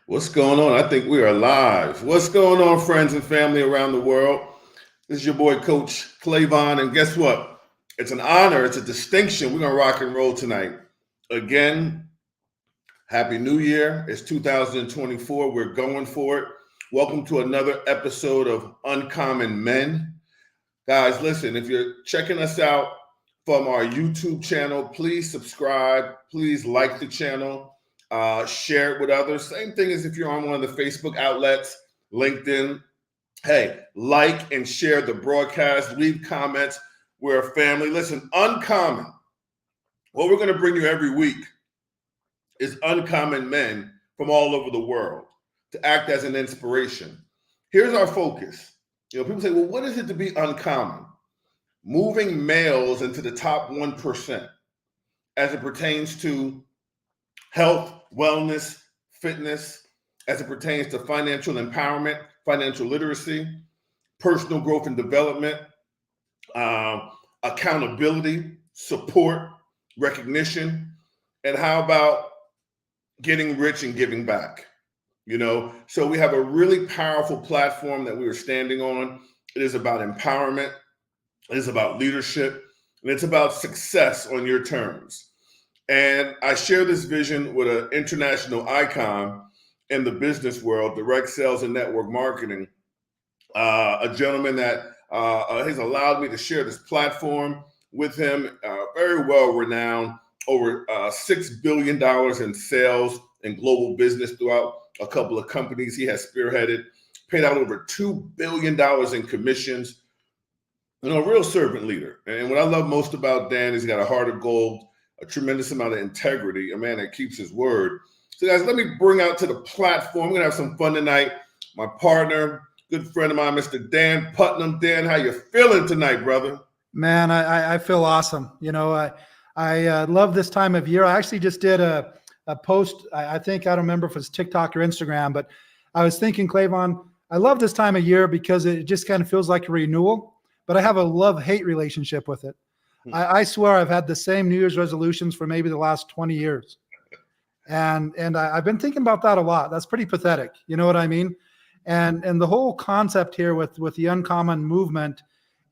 What's going on? I think we are live. What's going on, friends and family around the world? This is your boy, Coach Clavon, and guess what? It's an honor, it's a distinction. We're gonna rock and roll tonight. Again, Happy New Year. It's 2024. We're going for it. Welcome to another episode of Uncommon Men. Guys, listen, if you're checking us out from our YouTube channel, please subscribe. Please like the channel. Share it with others. Same thing as if you're on one of the Facebook outlets, LinkedIn. Hey, like and share the broadcast. Leave comments. We're a family. Listen, Uncommon. What we're going to bring you every week is uncommon men from all over the world to act as an inspiration. Here's our focus. People say, well, what is it to be uncommon? Moving males into the top 1% as it pertains to health, wellness, fitness, as it pertains to financial empowerment, financial literacy, personal growth and development, accountability, support, recognition, and how about getting rich and giving back? So we have a really powerful platform that we are standing on. It is about empowerment. It is about leadership, and it's about success on your terms. And I share this vision with an international icon in the business world, direct sales and network marketing, a gentleman that has allowed me to share this platform with him, very well renowned, over $6 billion in sales and global business throughout a couple of companies he has spearheaded, paid out over $2 billion in commissions. A real servant leader. And what I love most about Dan is he's got a heart of gold, a tremendous amount of integrity, a man that keeps his word. So guys, let me bring out to the platform. We're gonna have some fun tonight. My partner, good friend of mine, Mr. Dan Putnam. Dan, how you feeling tonight, brother? Man, I feel awesome. I love this time of year. I actually just did a post. I think, I don't remember if it's TikTok or Instagram, but I was thinking, Clavon, I love this time of year because it just kind of feels like a renewal. But I have a love-hate relationship with it. I swear I've had the same New Year's resolutions for maybe the last 20 years. And I've been thinking about that a lot. That's pretty pathetic. You know what I mean? And the whole concept here with the Uncommon movement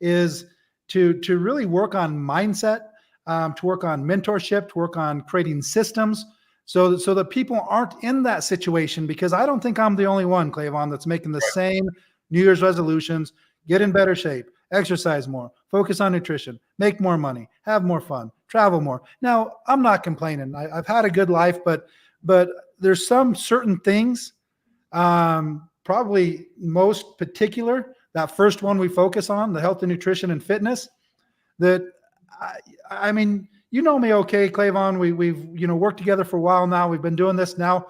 is to really work on mindset, to work on mentorship, to work on creating systems so that people aren't in that situation, because I don't think I'm the only one, Clavon, that's making the same New Year's resolutions, get in better shape, exercise more, focus on nutrition, make more money, have more fun, travel more. Now, I'm not complaining. I've had a good life, but there's some certain things, probably most particular, that first one we focus on, the health and nutrition and fitness, that I mean, you know me, okay, Clavon, we've worked together for a while now. We've been doing this now.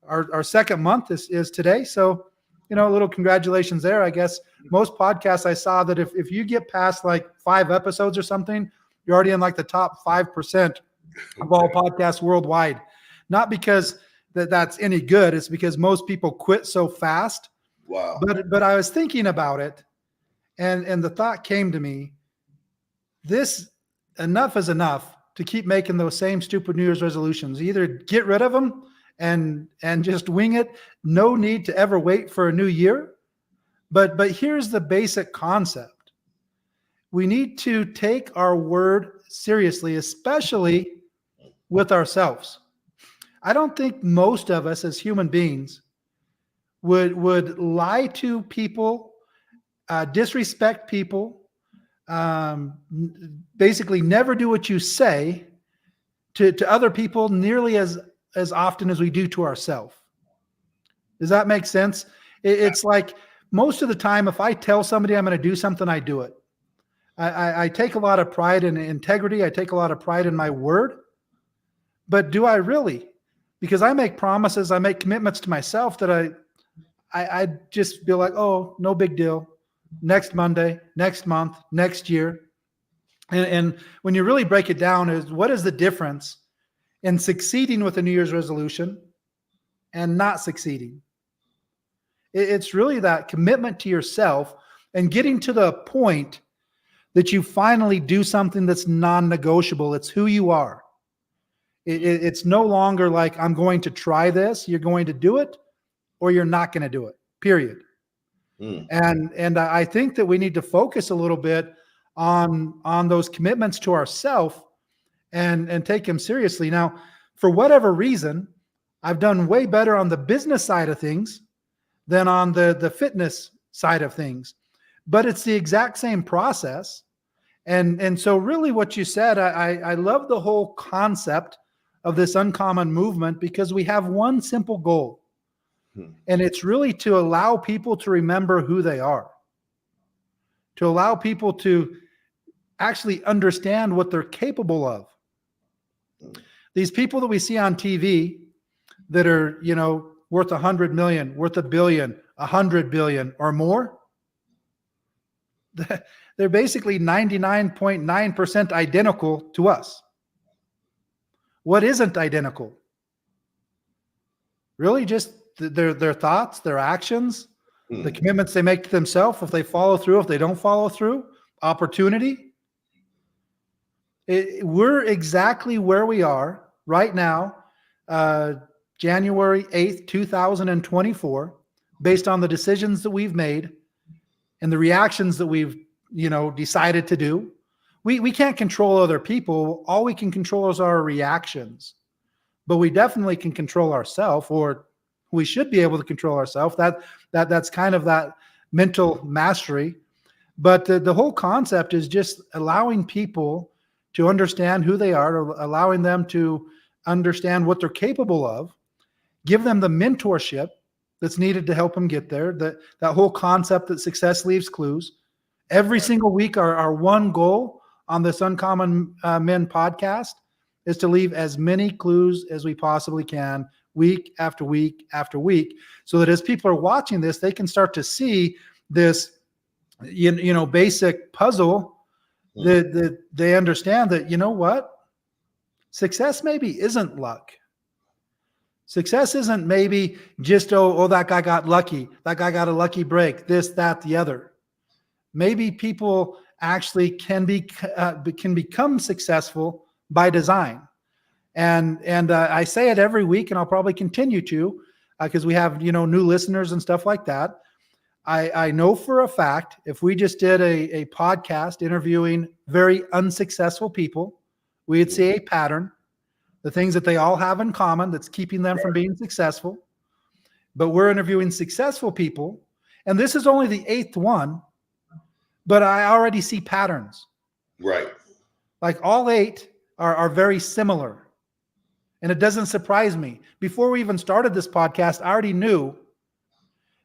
Our second month is today. So, a little congratulations there. I guess most podcasts I saw that if you get past like 5 episodes or something, you're already in like the top 5% of all podcasts worldwide. Not because that's any good. It's because most people quit so fast. Wow. But I was thinking about it, and the thought came to me, this enough is enough to keep making those same stupid New Year's resolutions. Either get rid of them and just wing it. No need to ever wait for a new year. But here's the basic concept. We need to take our word seriously, especially with ourselves. I don't think most of us as human beings would lie to people, disrespect people, basically never do what you say to other people nearly as often as we do to ourselves. Does that make sense? It's like most of the time, if I tell somebody I'm going to do something, I do it. I take a lot of pride in integrity. I take a lot of pride in my word. But do I really? Because I make promises, I make commitments to myself that I just feel like, oh, no big deal. Next Monday, next month, next year. And when you really break it down, is what is the difference in succeeding with a New Year's resolution and not succeeding? It's really that commitment to yourself and getting to the point that you finally do something that's non-negotiable. It's who you are. It's no longer like, I'm going to try this. You're going to do it. or you're not going to do it, period. And I think that we need to focus a little bit on those commitments to ourselves and take them seriously. Now, for whatever reason, I've done way better on the business side of things than on the fitness side of things, but it's the exact same process. And so really what you said, I love the whole concept of this uncommon movement because we have one simple goal. And it's really to allow people to remember who they are, to allow people to actually understand what they're capable of. These people that we see on TV that are, worth 100 million, worth $1 billion, 100 billion or more, they're basically 99.9% identical to us. What isn't identical? Really just their thoughts, their actions, the commitments they make to themselves, if they follow through, if they don't follow through, opportunity. We're exactly where we are right now, January 8th, 2024, based on the decisions that we've made and the reactions that we've, decided to do. We can't control other people. All we can control is our reactions, but we definitely can control ourselves, or we should be able to control ourselves. That's kind of that mental mastery. But the whole concept is just allowing people to understand who they are, allowing them to understand what they're capable of, give them the mentorship that's needed to help them get there. That whole concept that success leaves clues. Every single week, our one goal on this Uncommon Men podcast is to leave as many clues as we possibly can, week after week after week, so that as people are watching this, they can start to see this, basic puzzle that they understand that, what? Success maybe isn't luck. Success isn't maybe just, that guy got lucky. That guy got a lucky break, this, that, the other. Maybe people actually can become successful by design. And I say it every week, and I'll probably continue to, because we have, new listeners and stuff like that. I know for a fact, if we just did a podcast interviewing very unsuccessful people, we'd see a pattern, the things that they all have in common that's keeping them from being successful. But we're interviewing successful people, and this is only the 8th one, but I already see patterns. Right. Like all 8 are very similar. And it doesn't surprise me. Before we even started this podcast, I already knew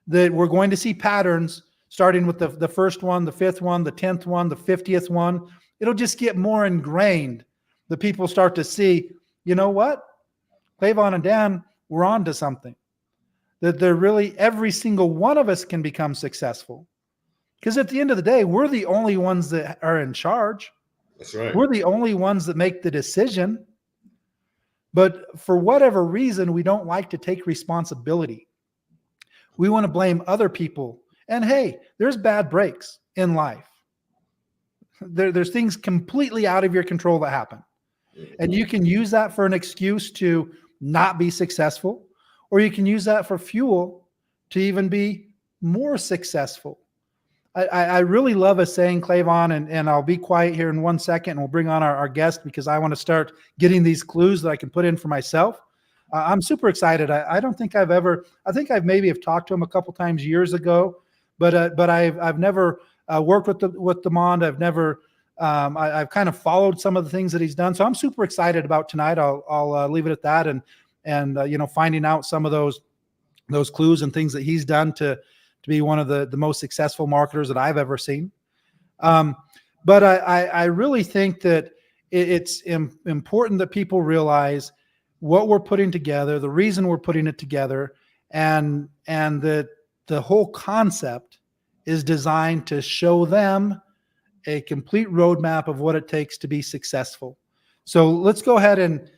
that we're going to see patterns starting with the first one, the 5th one, the 10th one, the 50th one. It'll just get more ingrained. The people start to see, you know what? Clayvon and Dan, we're on to something. That they're really, every single one of us can become successful. Because at the end of the day, we're the only ones that are in charge. That's right. We're the only ones that make the decision. But for whatever reason, we don't like to take responsibility. We want to blame other people. And hey, there's bad breaks in life. There's things completely out of your control that happen. And you can use that for an excuse to not be successful, or you can use that for fuel to even be more successful. I really love a saying, Clayvon, and I'll be quiet here in 1 second, and we'll bring on our guest because I want to start getting these clues that I can put in for myself. I'm super excited. I don't think I think I've maybe have talked to him a couple times years ago, but I've never worked with Demond. I've never, I've kind of followed some of the things that he's done. So I'm super excited about tonight. I'll leave it at that. And finding out some of those clues and things that he's done to be one of the most successful marketers that I've ever seen. But I really think that it's important that people realize what we're putting together, the reason we're putting it together, and that the whole concept is designed to show them a complete roadmap of what it takes to be successful. So let's go ahead and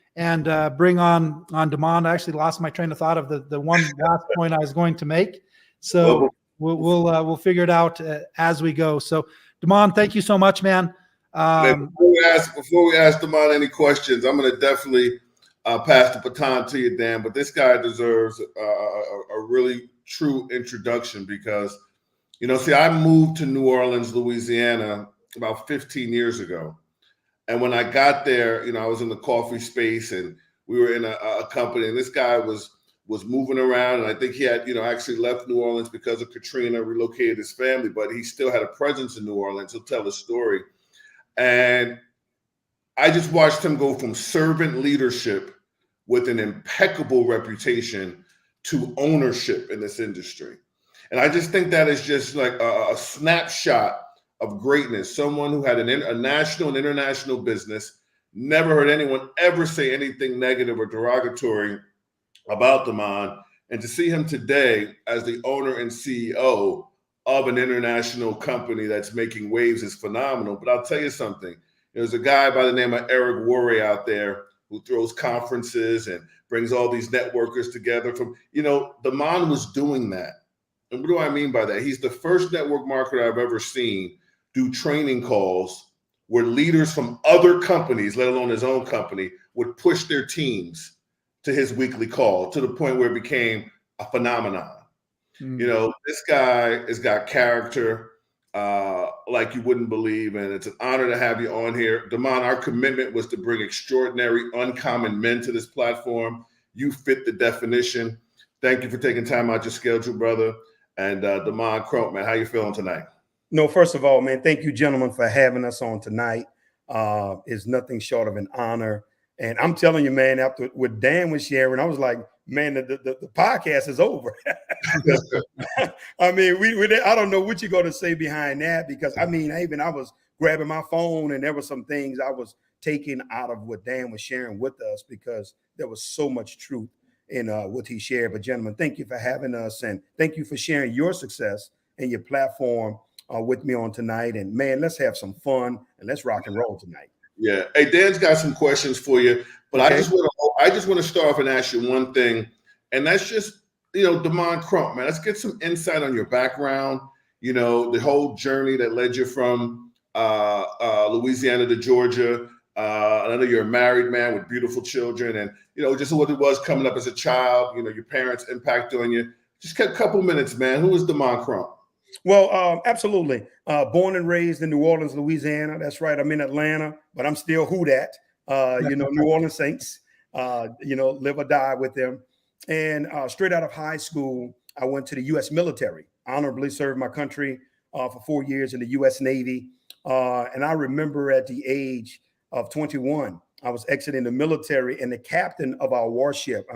bring on Demond. I actually lost my train of thought of the one last point I was going to make. So we'll figure it out as we go. So Demond, thank you so much, man. Before we ask Demond any questions, I'm going to definitely pass the baton to you, Dan. But this guy deserves a really true introduction because, see, I moved to New Orleans, Louisiana about 15 years ago. And when I got there, I was in the coffee space and we were in a company, and this guy was moving around. And I think he had, actually left New Orleans because of Katrina, relocated his family, but he still had a presence in New Orleans. He'll tell a story. And I just watched him go from servant leadership with an impeccable reputation to ownership in this industry. And I just think that is just like a snapshot of greatness. Someone who had a national and international business, never heard anyone ever say anything negative or derogatory about Damon. And to see him today as the owner and CEO of an international company that's making waves is phenomenal. But I'll tell you something. There's a guy by the name of Eric Worre out there who throws conferences and brings all these networkers together from, Damon was doing that. And what do I mean by that? He's the first network marketer I've ever seen do training calls where leaders from other companies, let alone his own company, would push their teams to his weekly call to the point where it became a phenomenon. This guy has got character like you wouldn't believe, and it's an honor to have you on here. Damon, our commitment was to bring extraordinary, uncommon men to this platform. You fit the definition. Thank you for taking time out your schedule, brother. And Damon Crump, man, how you feeling tonight? No, first of all, man, thank you, gentlemen, for having us on tonight. It's nothing short of an honor. And I'm telling you, man, after what Dan was sharing, I was like, man, the podcast is over. I mean, I don't know what you're going to say behind that, because I was grabbing my phone and there were some things I was taking out of what Dan was sharing with us, because there was so much truth in what he shared. But gentlemen, thank you for having us, and thank you for sharing your success and your platform with me on tonight. And man, let's have some fun and let's rock and roll tonight. Yeah. Hey, Dan's got some questions for you, but okay. I just want to start off and ask you one thing, and that's just, Damon Crump, man. Let's get some insight on your background, the whole journey that led you from Louisiana to Georgia. I know you're a married man with beautiful children, and, just what it was coming up as a child, your parents' impact on you. Just a couple minutes, man. Who is Damon Crump? Well, absolutely. Born and raised in New Orleans, Louisiana. That's right. I'm in Atlanta, but I'm still who that, New Orleans Saints, live or die with them. And straight out of high school, I went to the U.S. military, honorably served my country for 4 years in the U.S. Navy. And I remember at the age of 21, I was exiting the military, and the captain of our warship,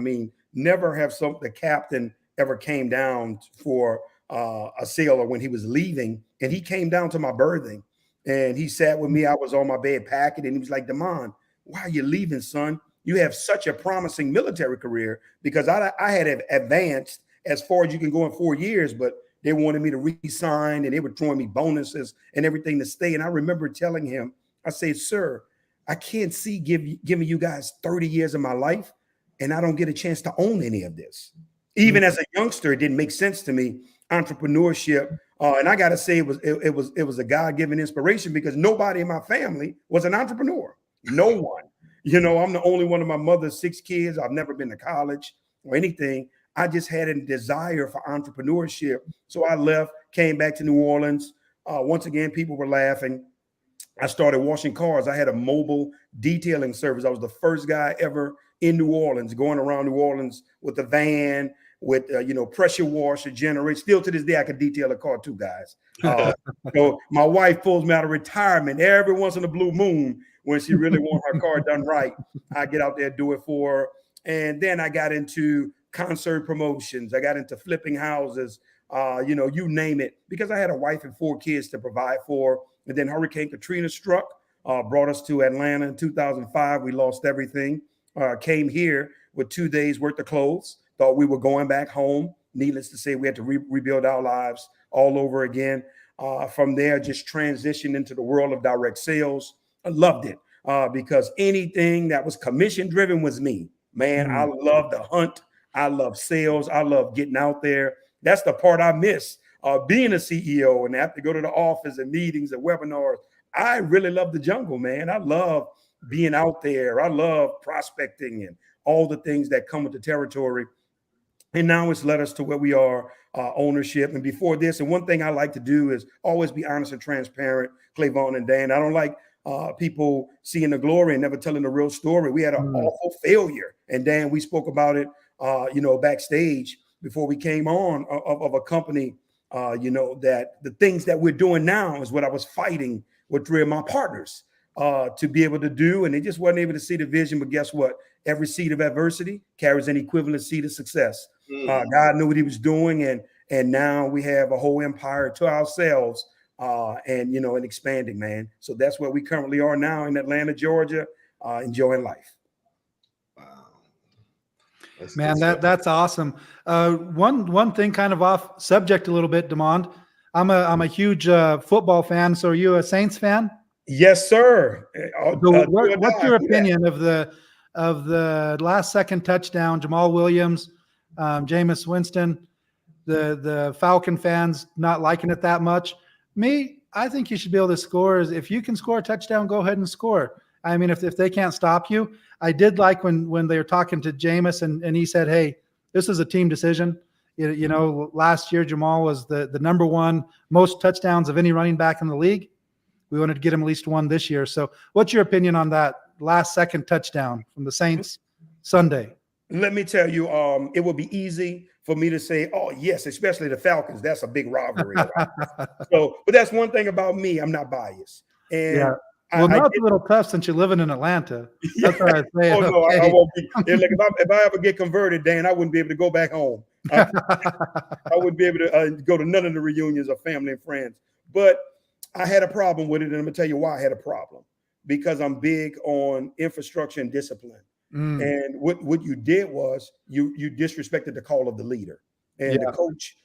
never have the captain ever came down for a sailor when he was leaving, and he came down to my berthing and he sat with me. I was on my bed packing, and he was like, Damon, why are you leaving, son? You have such a promising military career, because I had advanced as far as you can go in 4 years, but they wanted me to re-sign, and they were throwing me bonuses and everything to stay. And I remember telling him, I said, sir, I can't see giving you guys 30 years of my life, and I don't get a chance to own any of this. Even as a youngster, it didn't make sense to me. Entrepreneurship, and I got to say, it was a God-given inspiration, because nobody in my family was an entrepreneur. No one. I'm the only one of my mother's 6 kids. I've never been to college or anything. I just had a desire for entrepreneurship. So I left, came back to New Orleans. Once again, people were laughing. I started washing cars. I had a mobile detailing service. I was the first guy ever in New Orleans, going around New Orleans with a van, with pressure washer, generator. Still to this day, I could detail a car too, guys. So my wife pulls me out of retirement every once in a blue moon when she really wants her car done right. I get out there, do it for her. And then I got into concert promotions. I got into flipping houses, you name it, because I had a wife and 4 kids to provide for. And then Hurricane Katrina struck, brought us to Atlanta in 2005. We lost everything. Came here with 2 days worth of clothes. Thought we were going back home. Needless to say, we had to rebuild our lives all over again. From there, just transitioned into the world of direct sales. I loved it because anything that was commission driven was me. Man, I love the hunt. I love sales. I love getting out there. That's the part I miss, being a CEO and have to go to the office and meetings and webinars. I really love the jungle, man. I love being out there. I love prospecting and all the things that come with the territory. And now it's led us to where we are, ownership. And before this, and one thing I like to do is always be honest and transparent, Clavon and Dan. I don't like people seeing the glory and never telling the real story. We had an awful failure. And Dan, we spoke about it, backstage before we came on of a company, that the things that we're doing now is what I was fighting with 3 of my partners to be able to do. And they just wasn't able to see the vision. But guess what? Every seed of adversity carries an equivalent seed of success. God knew what he was doing. And now we have a whole empire to ourselves and expanding, man. So that's where we currently are now in Atlanta, Georgia, enjoying life. Wow. Man, that's awesome. One thing kind of off subject a little bit, Demond. I'm a huge football fan. So are you a Saints fan? Yes, sir. So what's your opinion of the last second touchdown, Jamal Williams, Jameis Winston, the Falcon fans not liking it that much? Me, I think you should be able to score. If you can score a touchdown, go ahead and score. I mean, if they can't stop you. I did like when they were talking to Jameis and he said, hey, this is a team decision. Last year Jamal was the number one most touchdowns of any running back in the league. We wanted to get him at least one this year. So what's your opinion on that last second touchdown from the Saints Sunday? Let me tell you, it would be easy for me to say, oh, yes, especially the Falcons. That's a big rivalry. But that's one thing about me. I'm not biased. And yeah. Well, now it's a little tough since you're living in Atlanta. That's what I say. Oh, no, I won't be. If I ever get converted, Dan, I wouldn't be able to go back home. I wouldn't be able to go to none of the reunions of family and friends. But I had a problem with it, and I'm going to tell you why I had a problem. Because I'm big on infrastructure and discipline. And what you did was you disrespected the call of the leader. And the coach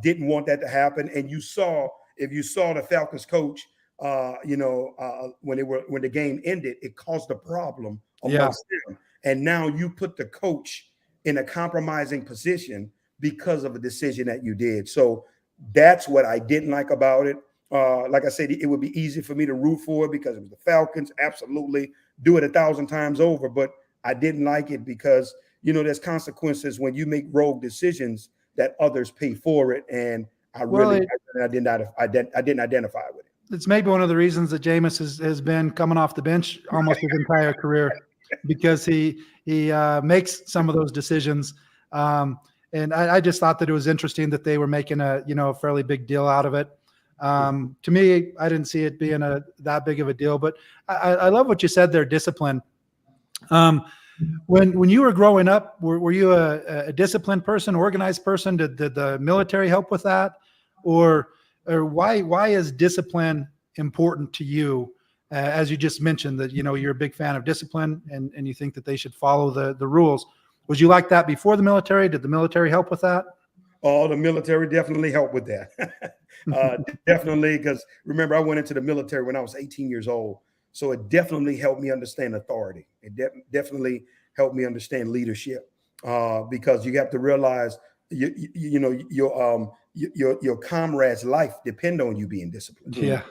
didn't want that to happen. And if you saw the Falcons coach, when the game ended, it caused a problem amongst them. And now you put the coach in a compromising position because of a decision that you did. So that's what I didn't like about it. Like I said, it would be easy for me to root for it because it was the Falcons. Absolutely. Do it 1,000 times over. But I didn't like it because, there's consequences when you make rogue decisions that others pay for it. And I didn't identify with it. It's maybe one of the reasons that Jameis has been coming off the bench almost his entire career, because he makes some of those decisions. And I just thought that it was interesting that they were making a fairly big deal out of it. To me, I didn't see it being that big of a deal, but I love what you said there, discipline. When you were growing up, were you a disciplined person, organized person? Did the military help with that? Or why is discipline important to you? As you just mentioned that, you're a big fan of discipline and you think that they should follow the rules. Was you like that before the military? Did the military help with that? Oh, the military definitely helped with that. Definitely, because remember, I went into the military when I was 18 years old. So it definitely helped me understand authority. It definitely helped me understand leadership because you have to realize, your comrade's life depend on you being disciplined. Yeah.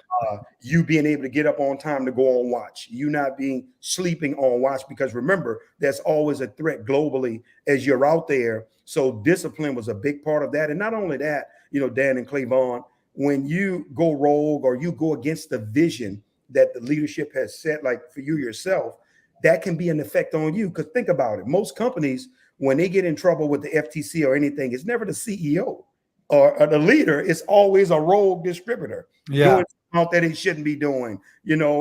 You being able to get up on time to go on watch, you not being sleeping on watch, because remember, there's always a threat globally as you're out there. So discipline was a big part of that. And not only that, Dan and Clavon, when you go rogue or you go against the vision that the leadership has set, like for you yourself, that can be an effect on you. Because think about it. Most companies, when they get in trouble with the FTC or anything, it's never the CEO or the leader. It's always a rogue distributor doing something that it shouldn't be doing,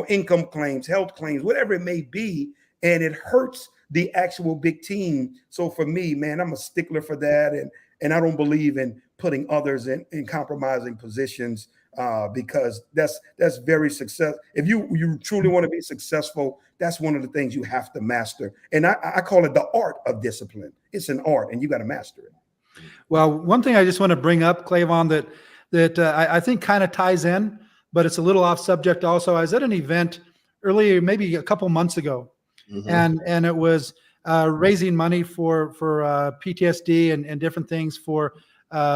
income claims, health claims, whatever it may be. And it hurts the actual big team. So for me, man, I'm a stickler for that. And I don't believe in putting others in compromising positions because that's very successful. If you truly want to be successful, that's one of the things you have to master. And I call it the art of discipline. It's an art and you got to master it. Well, one thing I just want to bring up, Clavon, that I think kind of ties in, but it's a little off subject also. I was at an event earlier, maybe a couple months ago, and it was raising money for PTSD and different things for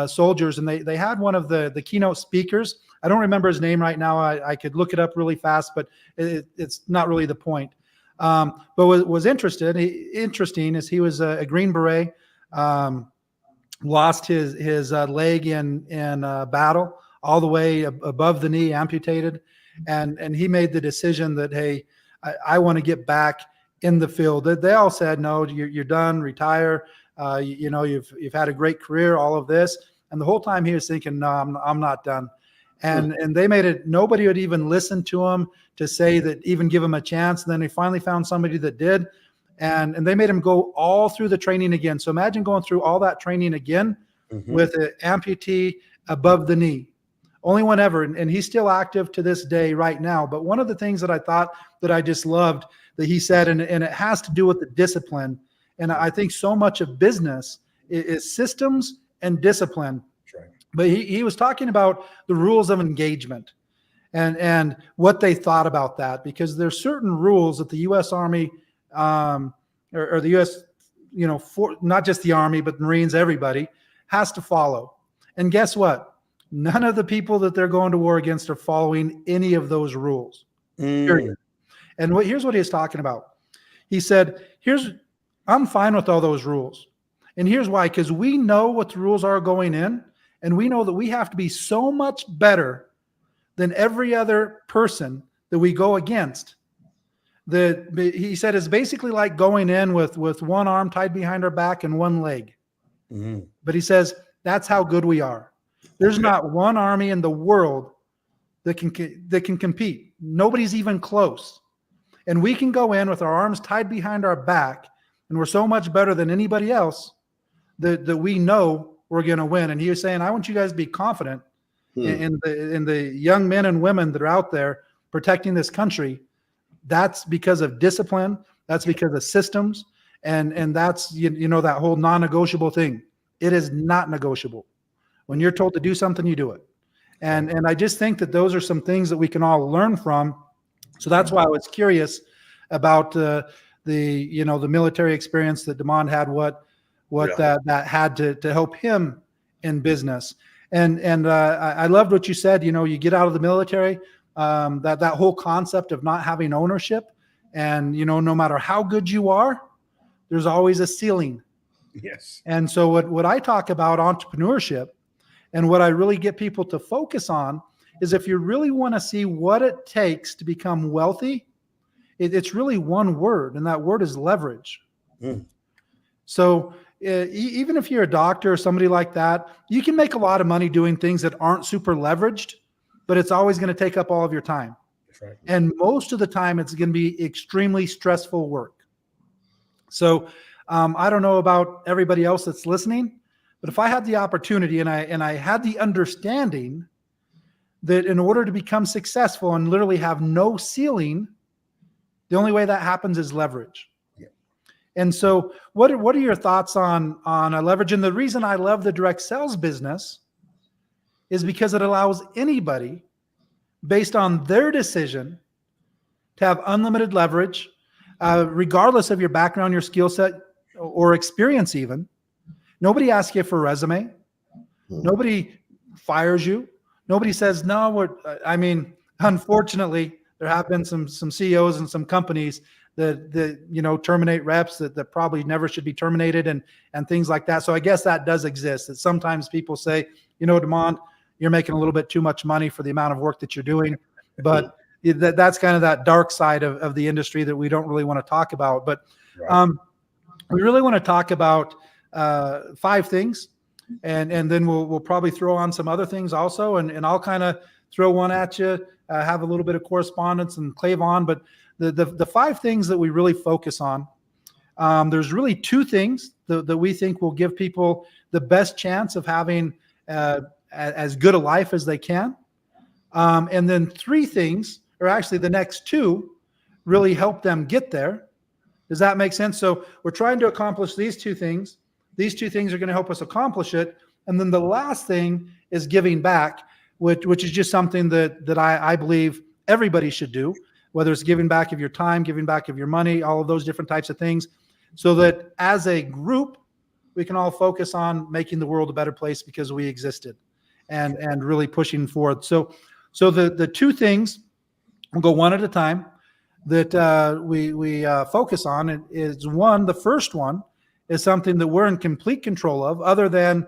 soldiers. And they had one of the keynote speakers. I don't remember his name right now. I could look it up really fast, but it's not really the point. But what was interesting is he was a Green Beret, lost his leg in battle, all the way above the knee, amputated, and he made the decision that, hey, I want to get back in the field. They all said, no, you're done, retire. You've had a great career, all of this, and the whole time he was thinking, no, I'm not done. And they made it. Nobody would even listen to him to say that, even give him a chance. And then they finally found somebody that did, and they made him go all through the training again. So imagine going through all that training again with an amputee above the knee. Only one ever, and he's still active to this day right now. But one of the things that I thought that I just loved that he said, and it has to do with the discipline. And I think so much of business is systems and discipline. Right. But he was talking about the rules of engagement and what they thought about that, because there's certain rules that the U.S. Army or the U.S., for not just the Army, but Marines, everybody has to follow. And guess what? None of the people that they're going to war against are following any of those rules. Period. And here's what he was talking about. He said, I'm fine with all those rules. And here's why, because we know what the rules are going in, and we know that we have to be so much better than every other person that we go against. He said it's basically like going in with one arm tied behind our back and one leg. But he says that's how good we are. There's not one army in the world that can compete. Nobody's even close. And we can go in with our arms tied behind our back, and we're so much better than anybody else that we know we're going to win. And he was saying, I want you guys to be confident in the young men and women that are out there protecting this country. That's because of discipline. That's because of systems. And that's, that whole non-negotiable thing. It is not negotiable. When you're told to do something, you do it. And I just think that those are some things that we can all learn from. So that's why I was curious about the military experience that Demond had, what that had to help him in business. And I loved what you said. You get out of the military, that whole concept of not having ownership, and no matter how good you are, there's always a ceiling. Yes. And so what I talk about entrepreneurship, and what I really get people to focus on, is if you really want to see what it takes to become wealthy, it's really one word, and that word is leverage. So even if you're a doctor or somebody like that, you can make a lot of money doing things that aren't super leveraged, but it's always going to take up all of your time. That's right. And most of the time, it's going to be extremely stressful work. So I don't know about everybody else that's listening, but if I had the opportunity and I had the understanding that in order to become successful and literally have no ceiling, the only way that happens is leverage. Yeah. And so what are your thoughts on leverage? And the reason I love the direct sales business is because it allows anybody, based on their decision, to have unlimited leverage, regardless of your background, your skill set, or experience even. Nobody asks you for a resume. Nobody fires you. Nobody says, no, unfortunately, there have been some CEOs and some companies that terminate reps that probably never should be terminated and things like that. So I guess that does exist. That sometimes people say, Demond, you're making a little bit too much money for the amount of work that you're doing. But that's kind of that dark side of the industry that we don't really want to talk about. But we really want to talk about 5 things, and then we'll probably throw on some other things also, and I'll kind of throw one at you, have a little bit of correspondence and Clayvon. But the 5 things that we really focus on, there's really 2 things that we think will give people the best chance of having as good a life as they can, and then 3 things, or actually the next 2, really help them get there. Does that make sense? So we're trying to accomplish these 2 things. These 2 things are going to help us accomplish it. And then the last thing is giving back, which is just something that I believe everybody should do, whether it's giving back of your time, giving back of your money, all of those different types of things, so that as a group, we can all focus on making the world a better place because we existed, and really pushing forward. So the 2 things, we'll go one at a time. that we focus on is one. The first one is something that we're in complete control of, other than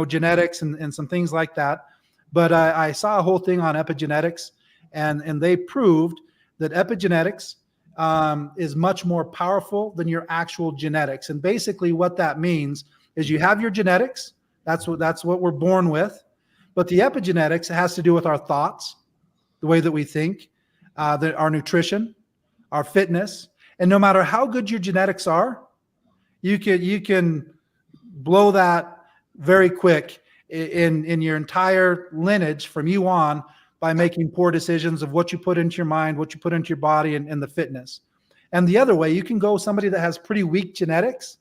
genetics and some things like that. But I saw a whole thing on epigenetics, and they proved that epigenetics is much more powerful than your actual genetics. And basically, what that means is you have your genetics. That's what we're born with. But the epigenetics has to do with our thoughts, the way that we think, our nutrition, our fitness. And no matter how good your genetics are, you can blow that very quick in your entire lineage from you on, by making poor decisions of what you put into your mind, what you put into your body, and the fitness. And the other way, you can go somebody that has pretty weak genetics.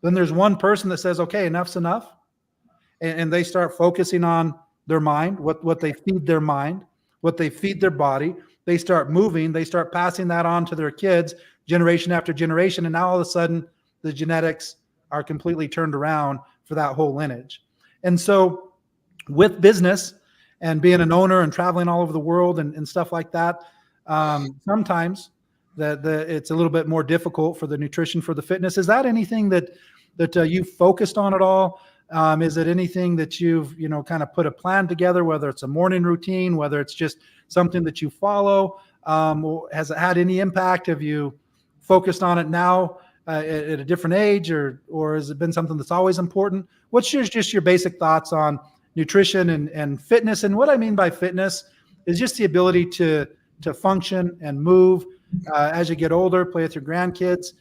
Then there's one person that says, okay, enough's enough. And they start focusing on their mind, what they feed their mind, what they feed their body. They start moving, they start passing that on to their kids, generation after generation. And now all of a sudden, the genetics are completely turned around for that whole lineage. And so with business and being an owner and traveling all over the world and stuff like that, sometimes it's a little bit more difficult for the nutrition, for the fitness. Is that anything that you've focused on at all? Is it anything that you've kind of put a plan together, whether it's a morning routine, whether it's just something that you follow? Has it had any impact? Have you focused on it now at a different age, or has it been something that's always important? What's just your basic thoughts on nutrition and fitness? And what I mean by fitness is just the ability to function and move as you get older, play with your grandkids.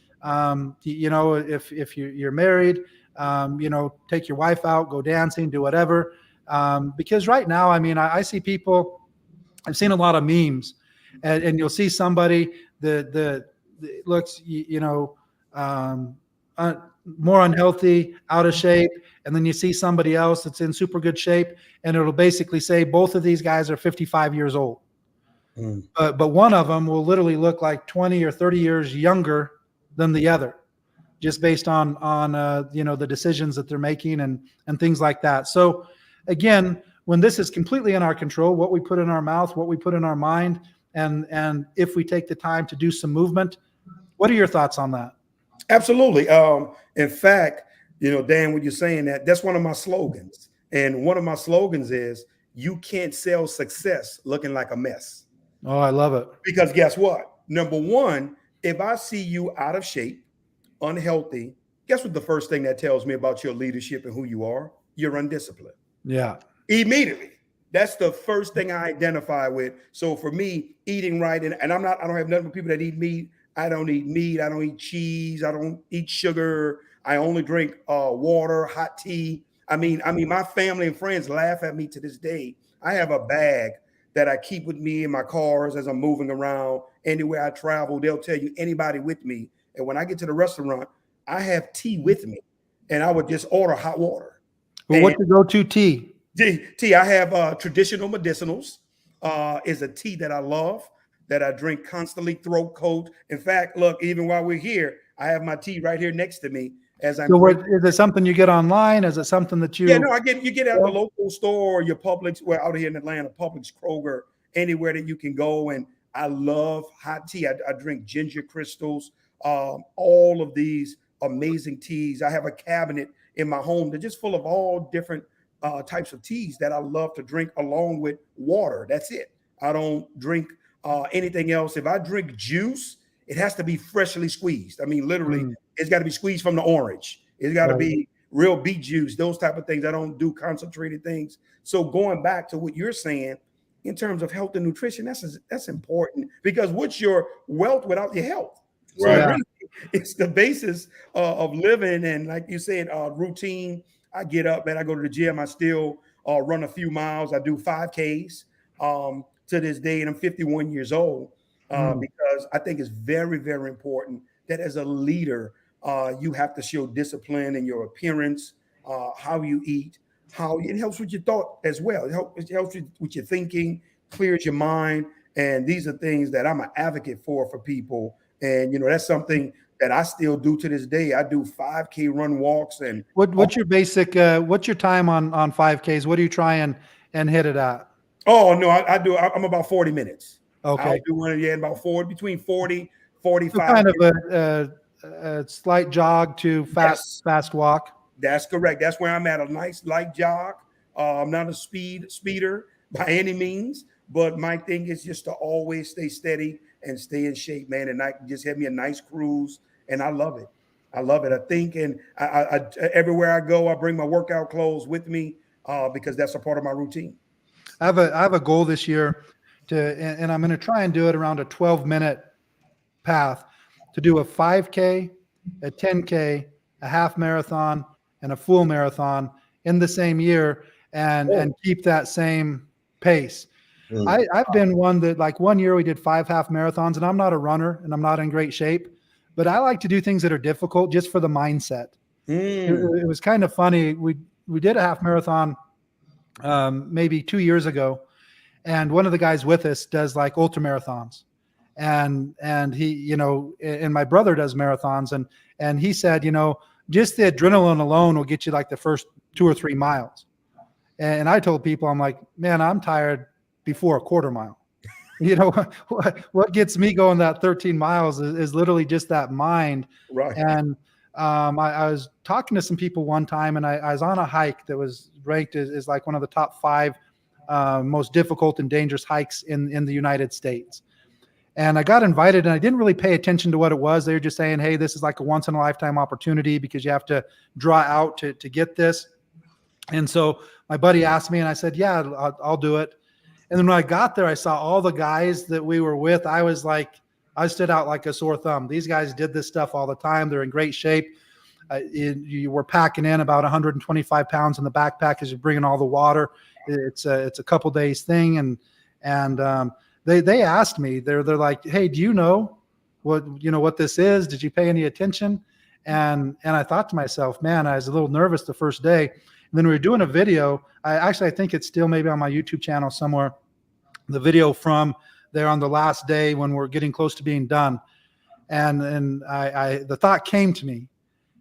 If you're married, take your wife out, go dancing, do whatever. Because right now, I see people, I've seen a lot of memes, and you'll see somebody that looks, more unhealthy, out of shape. And then you see somebody else that's in super good shape, and it'll basically say both of these guys are 55 years old. But one of them will literally look like 20 or 30 years younger than the other, just based on the decisions that they're making and things like that. So again, when this is completely in our control, what we put in our mouth, what we put in our mind, and if we take the time to do some movement, what are your thoughts on that? Absolutely. In fact, Dan, when you're saying that, that's one of my slogans. And one of my slogans is, you can't sell success looking like a mess. Oh, I love it. Because guess what? Number one, if I see you out of shape, unhealthy, guess what the first thing that tells me about your leadership and who you are? You're undisciplined. Yeah. Immediately. That's the first thing I identify with. So for me, eating right, and I don't have nothing but people that eat meat. I don't eat meat. I don't eat cheese. I don't eat sugar. I only drink water, hot tea. I mean, my family and friends laugh at me to this day. I have a bag that I keep with me in my cars as I'm moving around. Anywhere I travel, they'll tell you anybody with me. And when I get to the restaurant, I have tea with me, and I would just order hot water. Well, what's your go-to tea? Tea. I have traditional medicinals. Is a tea that I love, that I drink constantly, throat coat. In fact, look, even while we're here, I have my tea right here next to me as I'm. So is it something you get online? Is it something that you? Yeah, no, you get at the local store, or your Publix. Well, out here in Atlanta, Publix, Kroger, anywhere that you can go. And I love hot tea. I drink ginger crystals. All of these amazing teas. I have a cabinet in my home that's just full of all different types of teas that I love to drink along with water. That's it. I don't drink anything else. If I drink juice, it has to be freshly squeezed. I mean, literally, it's got to be squeezed from the orange. It's got to be real beet juice, those type of things. I don't do concentrated things. So going back to what you're saying in terms of health and nutrition, that's important, because what's your wealth without your health? So really, it's the basis of living. And like you said, routine. I get up, man, I go to the gym. I still run a few miles. I do 5Ks to this day, and I'm 51 years old because I think it's very, very important that as a leader, you have to show discipline in your appearance, how you eat, how it helps with your thought as well. It helps with your thinking, clears your mind. And these are things that I'm an advocate for people. And, that's something that I still do to this day. I do 5K run walks. And what's your basic, what's your time on 5Ks? What do you try and hit it at? Oh, no, I do. I'm about 40 minutes. Okay. I'll do one in about between 40, So 45. kind of a slight jog to Yes. fast walk. That's correct. That's where I'm at. A nice light jog. I'm not a speeder by any means, but my thing is just to always stay steady and stay in shape, man. And I just have me a nice cruise, and I love it. I love it. I think, and I everywhere I go, I bring my workout clothes with me because that's a part of my routine. I have a goal this year and I'm going to try and do it around a 12-minute path to do a 5K, a 10K, a half marathon, and a full marathon in the same year and keep that same pace. I've been one that, like, one year we did 5 half marathons, and I'm not a runner and I'm not in great shape, but I like to do things that are difficult just for the mindset. It was kind of funny. We did a half marathon maybe 2 years ago, and one of the guys with us does like ultra marathons, and he, and my brother does marathons, and he said, just the adrenaline alone will get you like the first 2 or 3 miles. And I told people, I'm like, man, I'm tired before a quarter mile. What gets me going that 13 miles is literally just that mind. Right. And I was talking to some people one time, and I was on a hike that was ranked as like one of the top 5 most difficult and dangerous hikes in the United States. And I got invited, and I didn't really pay attention to what it was. They were just saying, hey, this is like a once in a lifetime opportunity because you have to draw out to get this. And so my buddy asked me, and I said, yeah, I'll do it. And then when I got there, I saw all the guys that we were with. I stood out like a sore thumb. These guys did this stuff all the time. They're in great shape. You were packing in about 125 pounds in the backpack as you're bringing all the water. It's a couple days thing. And they asked me, they're like, hey, do you know what this is? Did you pay any attention? And I thought to myself, man, I was a little nervous the first day. And then we were doing a video. I think it's still maybe on my YouTube channel somewhere, the video from there on the last day when we're getting close to being done. And the thought came to me,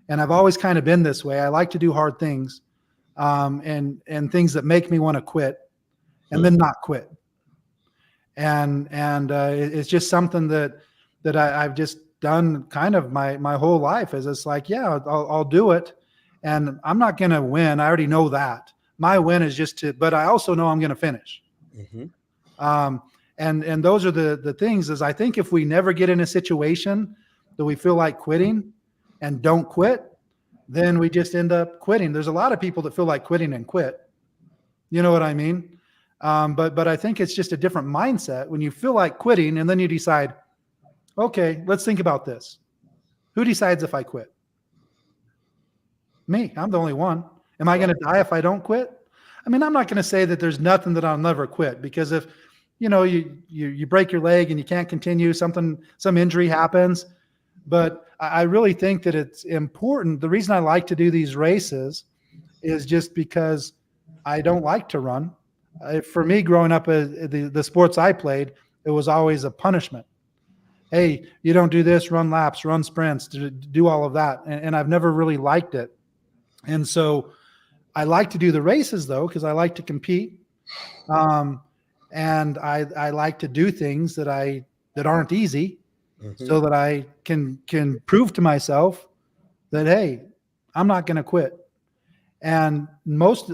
and I've always kind of been this way. I like to do hard things, and things that make me want to quit and then not quit. And it's just something that I've just done kind of my whole life. Is it's like, yeah, I'll do it. And I'm not going to win. I already know that. My win is just but I also know I'm going to finish. Mm-hmm. And those are the things. Is I think if we never get in a situation that we feel like quitting and don't quit, then we just end up quitting. There's a lot of people that feel like quitting and quit. You know what I mean? But I think it's just a different mindset when you feel like quitting and then you decide, okay, let's think about this. Who decides if I quit? Me. I'm the only one. Am I going to die if I don't quit? I mean, I'm not going to say that there's nothing that I'll never quit, because if you break your leg and you can't continue, some injury happens. But I really think that it's important. The reason I like to do these races is just because I don't like to run. For me, growing up, the sports I played, it was always a punishment. Hey, you don't do this, run laps, run sprints, do all of that. And I've never really liked it. And so I like to do the races, though, because I like to compete. And I like to do things that aren't easy, mm-hmm. so that I can prove to myself that, hey, I'm not going to quit. And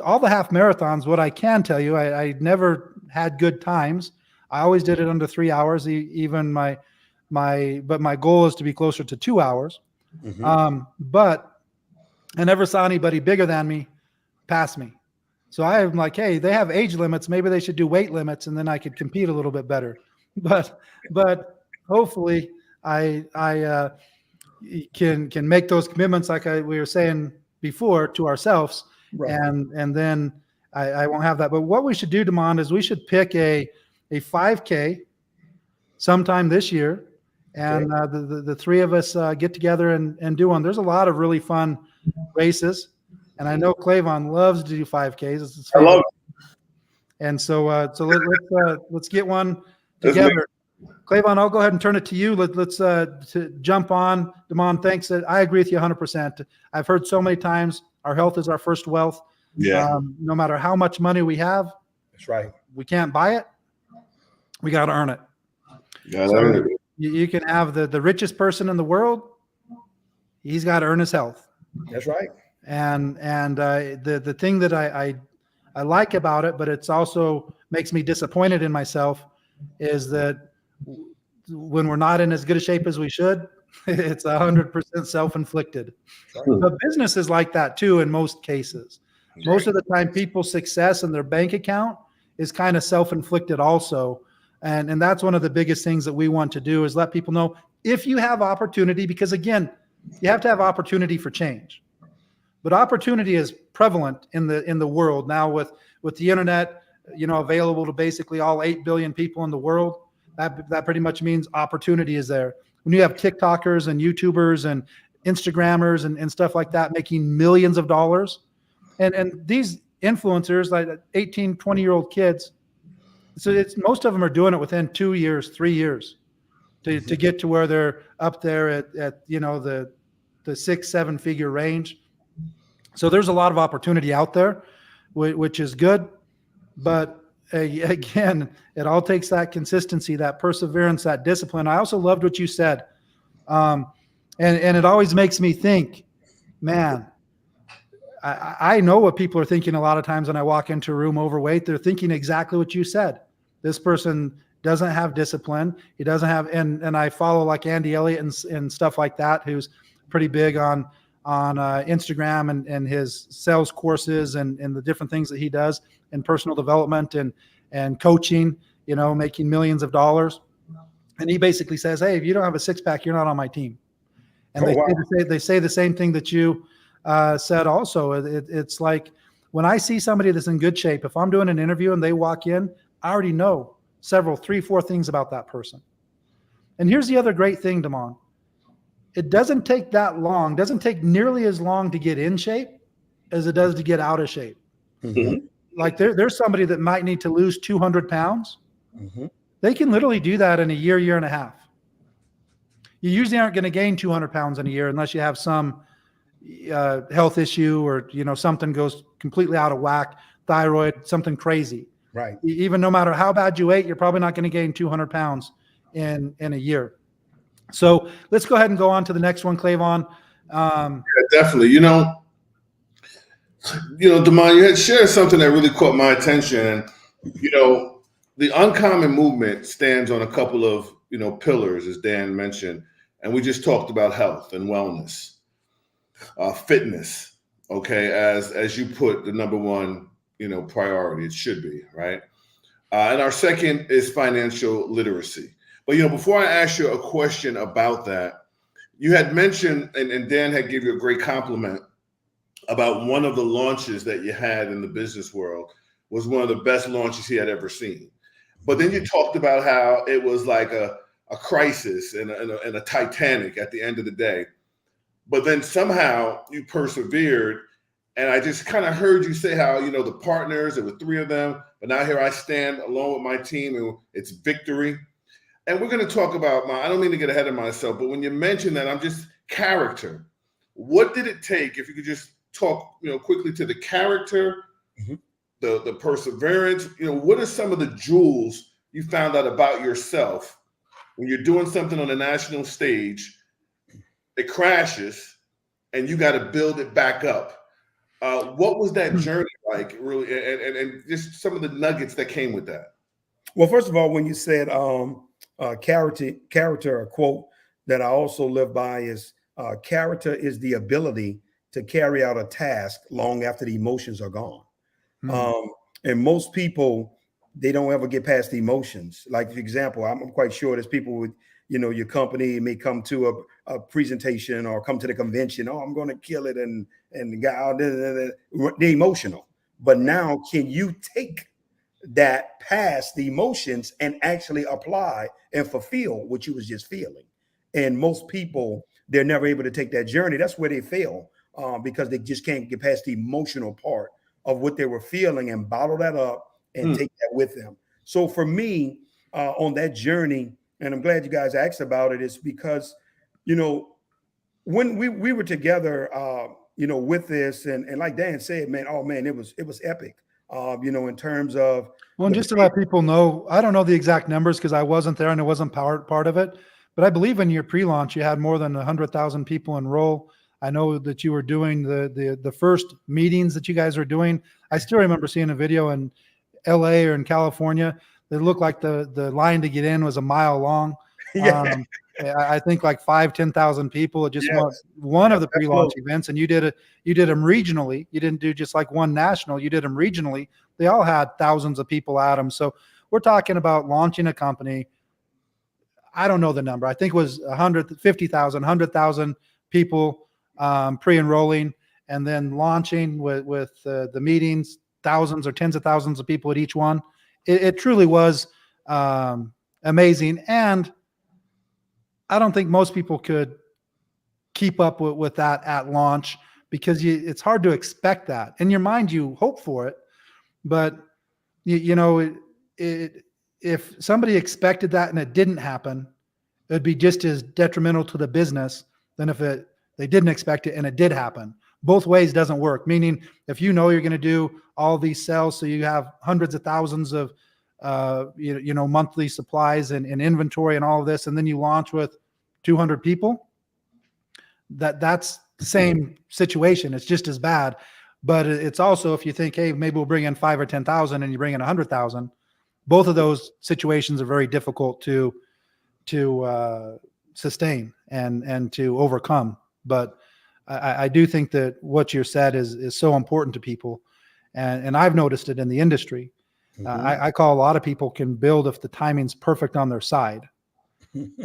all the half marathons, what I can tell you, I never had good times. I always did it under 3 hours, even but my goal is to be closer to 2 hours. Mm-hmm. But I never saw anybody bigger than me pass me. So I'm like, hey, they have age limits. Maybe they should do weight limits, and then I could compete a little bit better. But hopefully I can make those commitments, like we were saying before, to ourselves. Right. And then I won't have that. But what we should do, Demond, is we should pick a 5K sometime this year, and okay. The three of us get together and do one. There's a lot of really fun races, and I know Clavon loves to do 5Ks. I love it. And so let's get one together. Clavon, I'll go ahead and turn it to you. Let's to jump on. Demond, thanks. I agree with you 100%. I've heard so many times our health is our first wealth. Yeah. No matter how much money we have, that's right. We can't buy it. We got to earn it. Got So it. you can have the richest person in the world. He's got to earn his health. That's right. And the thing that I like about it, but it's also makes me disappointed in myself, is that when we're not in as good a shape as we should, it's 100% self-inflicted. Right. But business is like that too in most cases. Most of the time, people's success in their bank account is kind of self-inflicted also. And that's one of the biggest things that we want to do, is let people know, if you have opportunity, because again, you have to have opportunity for change. But opportunity is prevalent in the world now with the internet, available to basically all 8 billion people in the world. That pretty much means opportunity is there. When you have TikTokers and YouTubers and Instagrammers and stuff like that making millions of dollars, and these influencers, like 18, 20-year-old kids, so it's most of them are doing it within 2 years, 3 years to get to where they're up there at the 6-7 figure range. So there's a lot of opportunity out there, which is good. But again, it all takes that consistency, that perseverance, that discipline. I also loved what you said. And it always makes me think, man, I know what people are thinking a lot of times when I walk into a room overweight. They're thinking exactly what you said. This person doesn't have discipline. He doesn't have, and I follow like Andy Elliott and stuff like that, who's pretty big on Instagram and his sales courses and the different things that he does in personal development and coaching, making millions of dollars. And he basically says, hey, if you don't have a six-pack, you're not on my team. And they say the same thing that you said also. It's like, when I see somebody that's in good shape, if I'm doing an interview and they walk in, I already know 3, 4 things about that person. And here's the other great thing, Damon. It doesn't take that long, doesn't take nearly as long to get in shape as it does to get out of shape. Mm-hmm. Like there's somebody that might need to lose 200 pounds. Mm-hmm. They can literally do that in a year and a half. You usually aren't going to gain 200 pounds in a year unless you have some health issue or, something goes completely out of whack, thyroid, something crazy. Right. Even no matter how bad you ate, you're probably not going to gain 200 pounds in a year. So let's go ahead and go on to the next one, Clayvon. Yeah, definitely. Damon, you had shared something that really caught my attention. And, the Uncommon movement stands on a couple of, pillars, as Dan mentioned. And we just talked about health and wellness, fitness, okay, as you put the number one, priority. It should be, right? And our second is financial literacy. But, before I ask you a question about that, you had mentioned, and Dan had given you a great compliment about one of the launches that you had in the business world was one of the best launches he had ever seen. But then you talked about how it was like a crisis and a Titanic at the end of the day. But then somehow you persevered. And I just kind of heard you say how, the partners, there were 3 of them, but now here I stand alone with my team and it's victory. And we're going to talk about I don't mean to get ahead of myself, but when you mention that, I'm just character. What did it take, if you could just talk, quickly to the character, mm-hmm. the perseverance, what are some of the jewels you found out about yourself when you're doing something on a national stage, it crashes and you got to build it back up? What was that journey like, really, and just some of the nuggets that came with that? Well, first of all, when you said character, a quote that I also live by is character is the ability to carry out a task long after the emotions are gone. Mm-hmm. And most people, they don't ever get past the emotions. Like, for example, I'm quite sure there's people with, your company may come to a presentation or come to the convention. Oh, I'm going to kill it. And the guy, they're emotional. But now, can you take that past the emotions and actually apply and fulfill what you was just feeling? And most people, they're never able to take that journey. That's where they fail, because they just can't get past the emotional part of what they were feeling and bottle that up and take that with them. So for me, on that journey, and I'm glad you guys asked about it, is because, when we were together, with this, and like Dan said, man, it was epic. in terms of Well, and just to let people know, I don't know the exact numbers because I wasn't there and it wasn't part of it. But I believe in your pre-launch, you had more than 100,000 people enroll. I know that you were doing the first meetings that you guys were doing. I still remember seeing a video in LA or in California that looked like the line to get in was a mile long. yeah, I think like 10,000 people. It just Yes. was one of the pre-launch Absolutely. events, and you did them regionally. You didn't do just like one national. You did them regionally. They all had thousands of people at them. So we're talking about launching a company. I don't know the number. I think it was 150,000, 100,000 people pre-enrolling, and then launching with the meetings, thousands or tens of thousands of people at each one. It truly was amazing. And I don't think most people could keep up with that at launch because it's hard to expect that. In your mind, you hope for it, but if somebody expected that and it didn't happen, it'd be just as detrimental to the business than if they didn't expect it and it did happen. Both ways doesn't work. Meaning, if you know you're going to do all these sales, so you have hundreds of thousands of monthly supplies and inventory and all of this, and then you launch with 200 people, that's the same situation. It's just as bad. But it's also, if you think, hey, maybe we'll bring in 5 or 10,000 and you bring in 100,000, both of those situations are very difficult to sustain and to overcome. But I do think that what you said is so important to people. And I've noticed it in the industry. I call a lot of people can build if the timing's perfect on their side.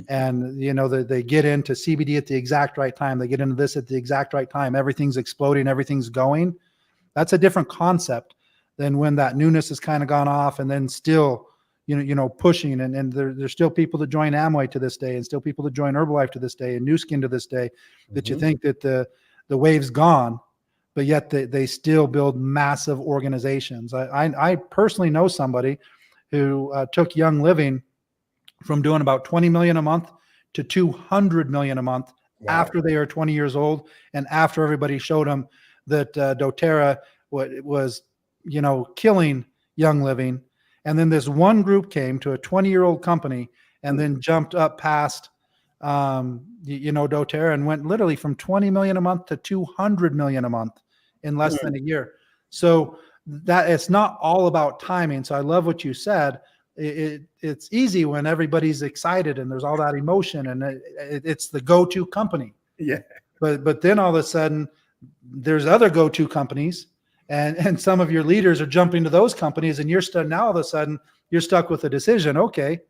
And they get into CBD at the exact right time. They get into this at the exact right time. Everything's exploding. Everything's going. That's a different concept than when that newness has kind of gone off and then still, pushing. And there's still people that join Amway to this day, and still people that join Herbalife to this day, and Nu Skin to this day, that you think that the wave's gone, but yet they still build massive organizations. I personally know somebody who took Young Living from doing about 20 million a month to 200 million a month. Wow. After they are 20 years old, and after everybody showed them that doTERRA was killing Young Living. And then this one group came to a 20-year-old company and then jumped up past doTERRA and went literally from 20 million a month to 200 million a month in less than a year. So that it's not all about timing. So I love what you said. It's easy when everybody's excited and there's all that emotion, and it's the go-to company. Yeah. But then all of a sudden there's other go-to companies, and some of your leaders are jumping to those companies, and now all of a sudden you're stuck with a decision. Okay,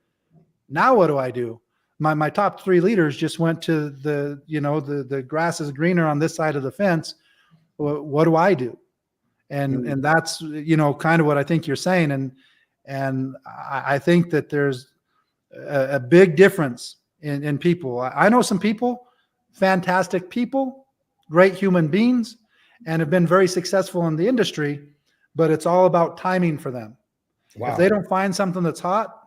now what do I do? My top 3 leaders just went to the grass is greener on this side of the fence. What do I do? And that's kind of what I think you're saying. And I think that there's a big difference in people. I know some people, fantastic people, great human beings, and have been very successful in the industry, but it's all about timing for them. Wow. If they don't find something that's hot,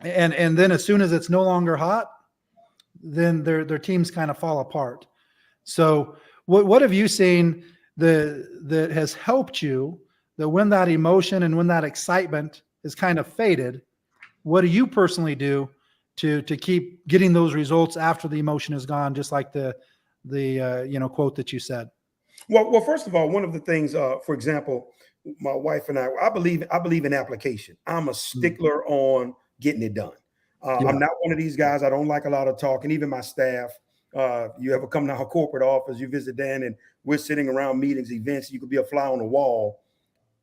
and then as soon as it's no longer hot, then their teams kind of fall apart. So what have you seen that has helped you, that when that emotion and when that excitement is kind of faded, what do you personally do to keep getting those results after the emotion is gone, just like the quote that you said? Well, first of all, one of the things, for example, my wife and I believe in application. I'm a stickler on getting it done. I'm not one of these guys. I don't like a lot of talk, and even my staff. You ever come to our corporate office, you visit Dan, and we're sitting around meetings, events. You could be a fly on the wall.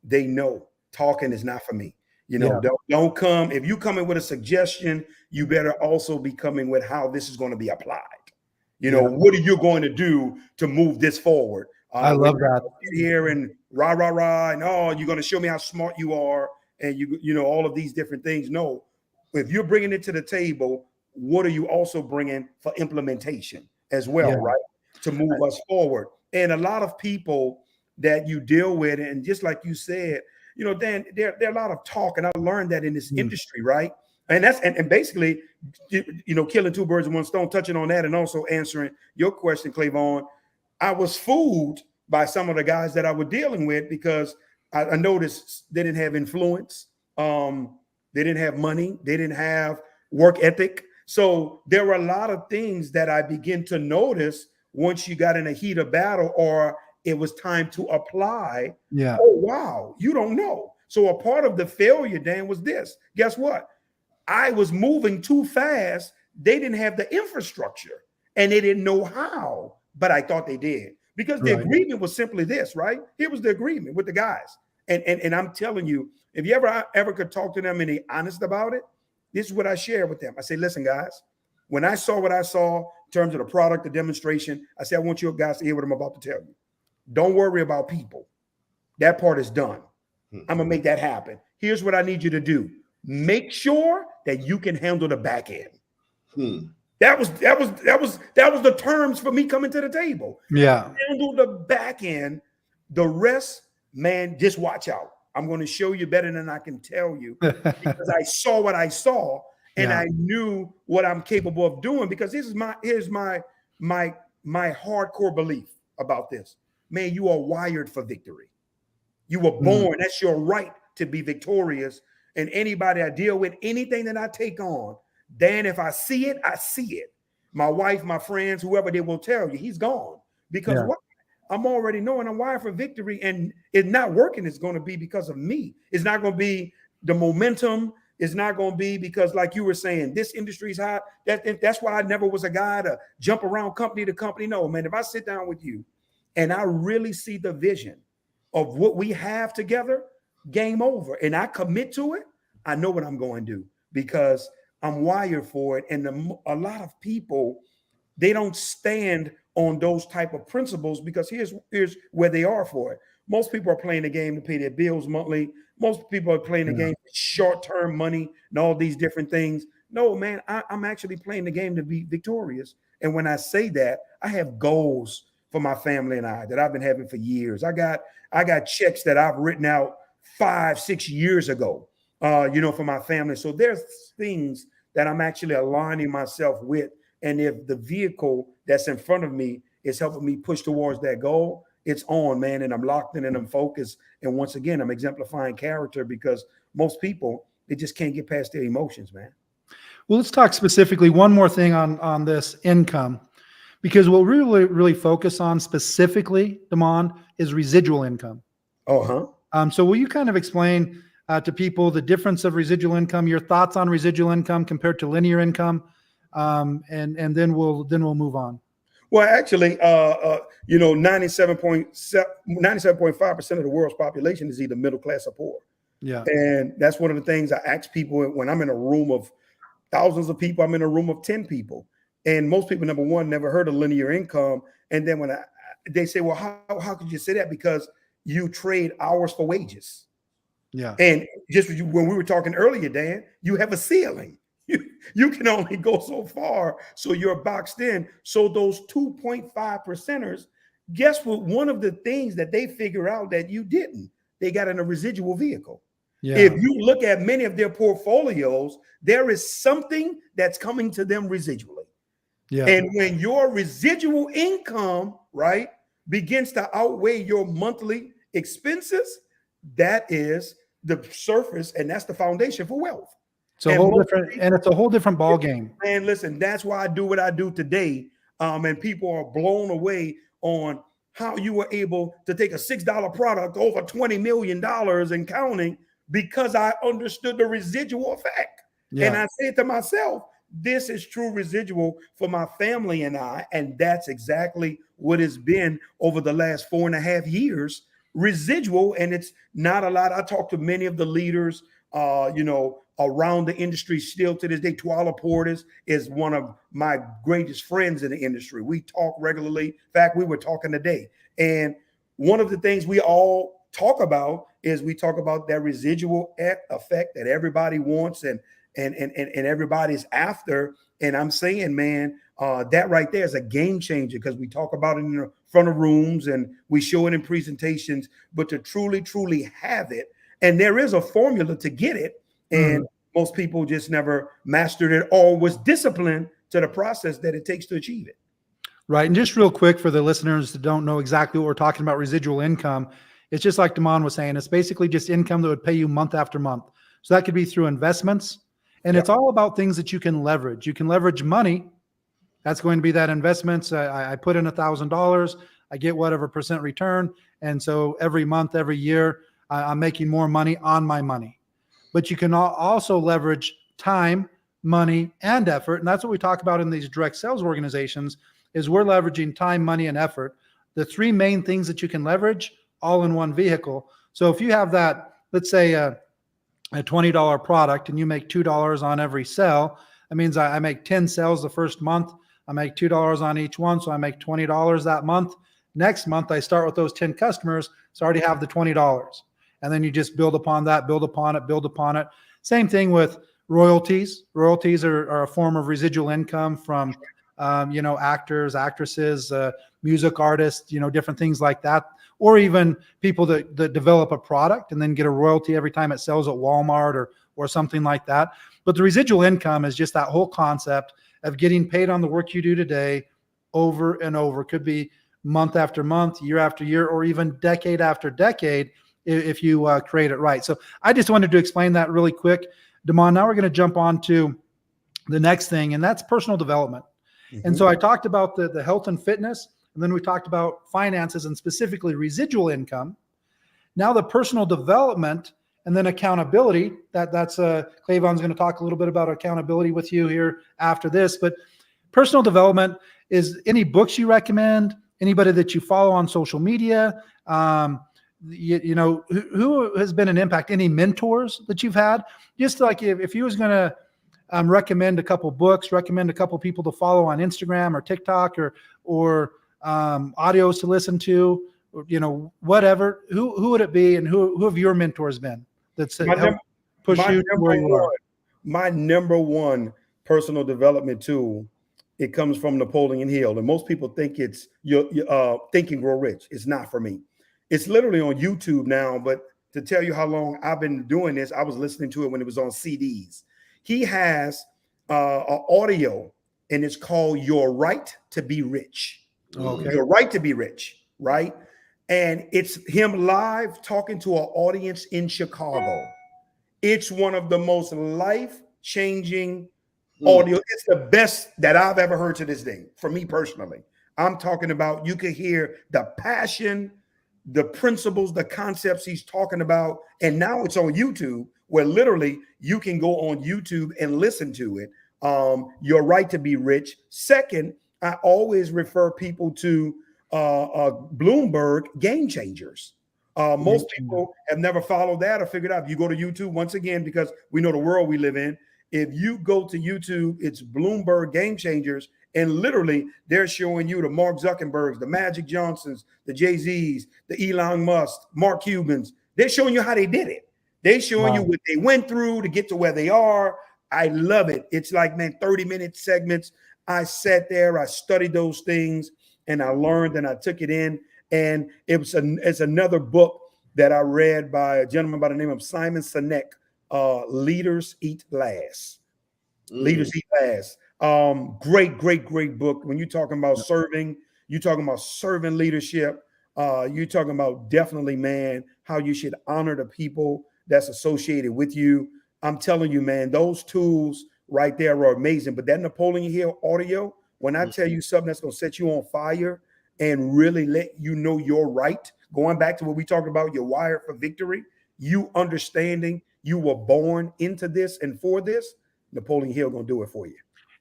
They know talking is not for me. Don't come. If you come in with a suggestion, you better also be coming with how this is going to be applied. What are you going to do to move this forward? I love that. Here and rah, rah, rah. And you're going to show me how smart you are. And all of these different things. No, if you're bringing it to the table, what are you also bringing for implementation as well, right? To move us forward. And a lot of people that you deal with, and just like you said, Dan, there are a lot of talk, and I learned that in this industry, right? And that's and basically, killing 2 birds with 1 stone, touching on that, and also answering your question, Clavon. I was fooled by some of the guys that I was dealing with, because I noticed they didn't have influence. They didn't have money. They didn't have work ethic. So there were a lot of things that I began to notice once you got in a heat of battle or it was time to apply. Yeah. Oh, wow. You don't know. So a part of the failure, Dan, was this. Guess what? I was moving too fast. They didn't have the infrastructure and they didn't know how, but I thought they did because the agreement was simply this, right? Here was the agreement with the guys. And I'm telling you, if you ever could talk to them and they honest about it, this is what I share with them. I say, listen, guys, when I saw what I saw in terms of the product, the demonstration, I said, I want you guys to hear what I'm about to tell you. Don't worry about people. That part is done. I'm gonna make that happen. Here's what I need you to do. Make sure that you can handle the back end. That was the terms for me coming to the table. Yeah. Handle the back end. The rest, man, just watch out. I'm going to show you better than I can tell you because I saw what I saw and I knew what I'm capable of doing. Because here's my hardcore belief about this. Man, you are wired for victory. You were born. That's your right to be victorious. And anybody I deal with, anything that I take on, Dan, if I see it, I see it. My wife, my friends, whoever, they will tell you he's gone because what? I'm already knowing I'm wired for victory, and it's not working. It's going to be because of me. It's not going to be the momentum. It's not going to be because, like you were saying, this industry is hot. That's why I never was a guy to jump around company to company. No, man, if I sit down with you and I really see the vision of what we have together, game over. And I commit to it, I know what I'm going to do because I'm wired for it. And a lot of people, they don't stand on those type of principles because here's where they are for it. Most people are playing the game to pay their bills monthly. Most people are playing the game for short-term money and all these different things. No, man, I'm actually playing the game to be victorious. And when I say that, I have goals for my family and I that I've been having for years. I got checks that I've written out 5-6 years ago, for my family. So there's things that I'm actually aligning myself with. And if the vehicle that's in front of me is helping me push towards that goal, it's on, man. And I'm locked in and I'm focused. And once again, I'm exemplifying character because most people, they just can't get past their emotions, man. Well, let's talk specifically one more thing on this income, because what we really focus on specifically, Damon, is residual income. So will you kind of explain to people the difference of residual income, your thoughts on residual income compared to linear income? And then we'll move on. Well, actually, 97.5% of the world's population is either middle class or poor. Yeah. And that's one of the things I ask people when I'm in a room of thousands of people, I'm in a room of 10 people. And most people, number one, never heard of linear income. And then when they say, well, how could you say that? Because you trade hours for wages. Yeah. And just when we were talking earlier, Dan, you have a ceiling. You can only go so far, so you're boxed in. So those 2.5 percenters, guess what? One of the things that they figure out that you didn't, they got in a residual vehicle. Yeah. If you look at many of their portfolios, there is something that's coming to them residually. Yeah. And when your residual income, right, begins to outweigh your monthly expenses, that is the surface, and that's the foundation for wealth. It's a whole different ball game. And listen, that's why I do what I do today. And people are blown away on how you were able to take a $6 product over $20 million and counting because I understood the residual effect. Yeah. And I said to myself, this is true residual for my family and I. And that's exactly what it's been over the last 4.5 years, residual. And it's not a lot. I talk to many of the leaders, around the industry still to this day. Twala Portis is one of my greatest friends in the industry. We talk regularly. In fact, we were talking today. And one of the things we all talk about is we talk about that residual effect that everybody wants and everybody's after. And I'm saying, man, that right there is a game changer because we talk about it in the front of rooms and we show it in presentations, but to truly, truly have it. And there is a formula to get it. And most people just never mastered it or was disciplined to the process that it takes to achieve it. Right. And just real quick for the listeners that don't know exactly what we're talking about, residual income, It's just like Damon was saying, it's basically just income that would pay you month after month. So that could be through investments. And it's all about things that you can leverage. You can leverage money. That's going to be that investments. I put in $1,000, I get whatever percent return. And so every month, every year, I'm making more money on my money. But you can also leverage time, money, and effort. And that's what we talk about in these direct sales organizations is we're leveraging time, money, and effort. The three main things that you can leverage all in one vehicle. So if you have that, let's say a $20 product and you make $2 on every sale, that means I make 10 sales the first month. I make $2 on each one. So I make $20 that month. Next month, I start with those 10 customers. So I already have the $20. And then you just build upon that, build upon it, build upon it. Same thing with royalties. Royalties are a form of residual income from, actors, actresses, music artists, different things like that. Or even people that develop a product and then get a royalty every time it sells at Walmart or something like that. But the residual income is just that whole concept of getting paid on the work you do today over and over. It could be month after month, year after year, or even decade after decade if you create it right. So I just wanted to explain that really quick. Damon, now we're going to jump on to the next thing, and that's personal development. Mm-hmm. And so I talked about the health and fitness, and then we talked about finances and specifically residual income. Now the personal development and then accountability, that's Clayvon's going to talk a little bit about accountability with you here after this. But personal development is any books you recommend, anybody that you follow on social media, who has been an impact, any mentors that you've had? Just like if you was going to recommend a couple books, recommend a couple people to follow on Instagram or TikTok or audios to listen to, whatever, who would it be, and who have your mentors been that's helped push you to where you are? My number one personal development tool, it comes from Napoleon Hill, and most people think it's your Think and Grow Rich. It's not for me. It's literally on YouTube now, but to tell you how long I've been doing this, I was listening to it when it was on CDs. He has an audio, and it's called Your Right to Be Rich. Okay. Your Right to Be Rich, right? And it's him live talking to an audience in Chicago. It's one of the most life-changing audio. It's the best that I've ever heard to this day, for me personally. I'm talking about, you can hear the passion, the principles, the concepts he's talking about. And now it's on YouTube, where literally you can go on YouTube and listen to it. Your Right to Be Rich. Second, I always refer people to Bloomberg Game Changers. Most people have never followed that or figured out. If you go to YouTube, once again, because we know the world we live in, if you go to YouTube, it's Bloomberg Game Changers. And literally, they're showing you the Mark Zuckerbergs, the Magic Johnsons, the Jay-Z's, the Elon Musk, Mark Cubans. They're showing you how they did it. They're showing you what they went through to get to where they are. I love it. It's like, 30-minute segments. I sat there, I studied those things, and I learned and I took it in. And it's another book that I read by a gentleman by the name of Simon Sinek, Leaders Eat Last. Leaders Eat Last. Great book. When you're talking about serving, you're talking about servant leadership. You're talking about definitely, man, how you should honor the people that's associated with you. I'm telling you, man, those tools right there are amazing. But that Napoleon Hill audio, when I tell you something that's going to set you on fire and really let you know you're right, going back to what we talked about, you're wired for victory, you understanding you were born into this and for this, Napoleon Hill going to do it for you.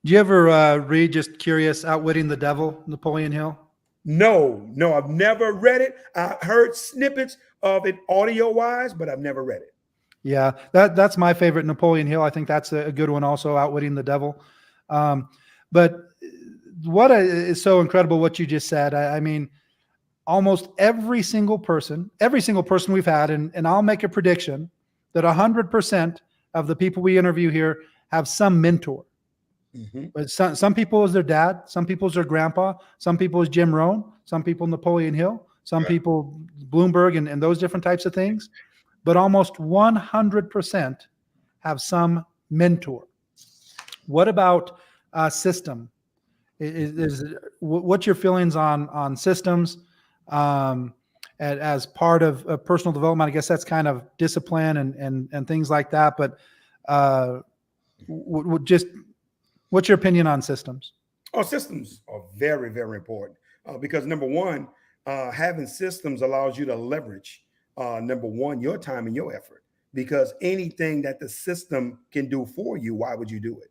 Do you ever read, just curious, Outwitting the Devil, Napoleon Hill? No, I've never read it. I heard snippets of it audio-wise, but I've never read it. Yeah, that's my favorite, Napoleon Hill. I think that's a good one also, Outwitting the Devil. But what is so incredible what you just said. I mean, almost every single person we've had, and I'll make a prediction that 100% of the people we interview here have some mentor. Mm-hmm. But some people is their dad, some people is their grandpa, some people is Jim Rohn, some people Napoleon Hill, some people Bloomberg and those different types of things. But almost 100% have some mentor. What about system? What's your feelings on systems? as part of personal development. I guess that's kind of discipline and things like that. But just what's your opinion on systems? Oh, systems are very, very important because number one, having systems allows you to leverage number one, your time and your effort. Because anything that the system can do for you, why would you do it?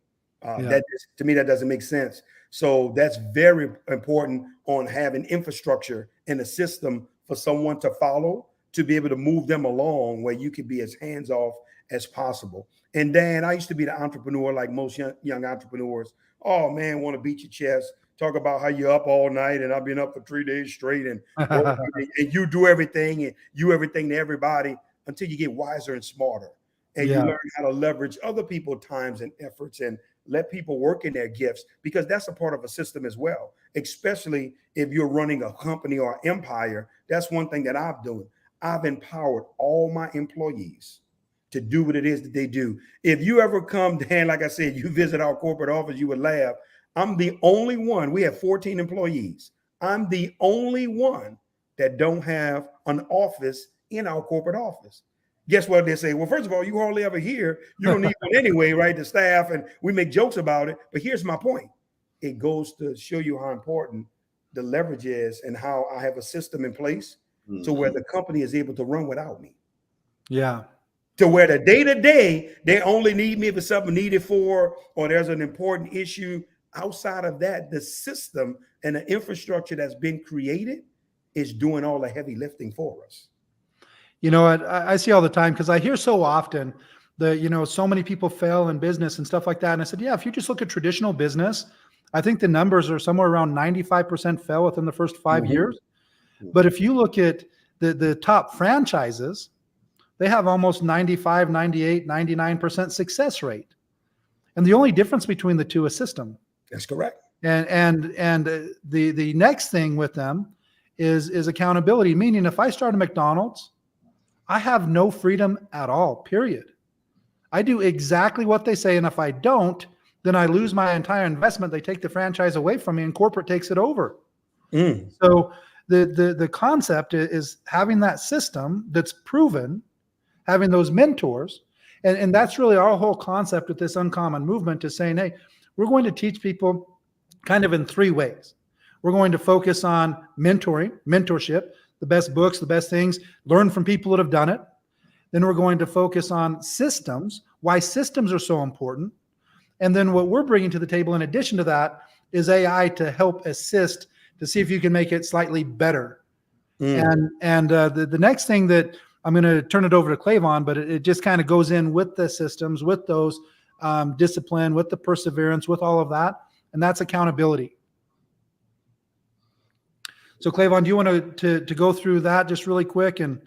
To me, that doesn't make sense. So that's very important on having infrastructure and a system for someone to follow to be able to move them along where you can be as hands off as possible. And Dan, I used to be the entrepreneur like most young entrepreneurs. Oh man, want to beat your chest, talk about how you're up all night and I've been up for 3 days straight and you do everything and you everything to everybody until you get wiser and smarter. And you learn how to leverage other people's times and efforts and let people work in their gifts, because that's a part of a system as well, especially if you're running a company or empire. That's one thing that I've done. I've empowered all my employees to do what it is that they do. If you ever come, Dan, like I said, you visit our corporate office, you would laugh. I'm the only one. We have 14 employees. I'm the only one that don't have an office in our corporate office. Guess what they say? Well, first of all, you hardly ever here. You don't need one anyway, right? The staff, and we make jokes about it. But here's my point. It goes to show you how important the leverage is and how I have a system in place to where the company is able to run without me. Yeah. To where the day-to-day, they only need me if it's something needed for, or there's an important issue. Outside of that, the system and the infrastructure that's been created is doing all the heavy lifting for us. You know what I see all the time, because I hear so often that, so many people fail in business and stuff like that. And I said, yeah, if you just look at traditional business, I think the numbers are somewhere around 95% fail within the first 5 years. But if you look at the top franchises, they have almost 95, 98, 99% success rate. And the only difference between the two is system. That's correct. And the next thing with them is accountability, meaning if I start a McDonald's, I have no freedom at all, period. I do exactly what they say. And if I don't, then I lose my entire investment. They take the franchise away from me and corporate takes it over. So the concept is having that system that's proven, having those mentors. And that's really our whole concept with this Uncommon movement, is saying, hey, we're going to teach people kind of in 3 ways. We're going to focus on mentorship, the best books, the best things, learn from people that have done it. Then we're going to focus on systems, why systems are so important. And then what we're bringing to the table in addition to that is AI to help assist to see if you can make it slightly better. And the next thing that I'm going to turn it over to Clayvon, but it just kind of goes in with the systems, with those discipline, with the perseverance, with all of that. And that's accountability. So Clayvon, do you want to go through that just really quick? And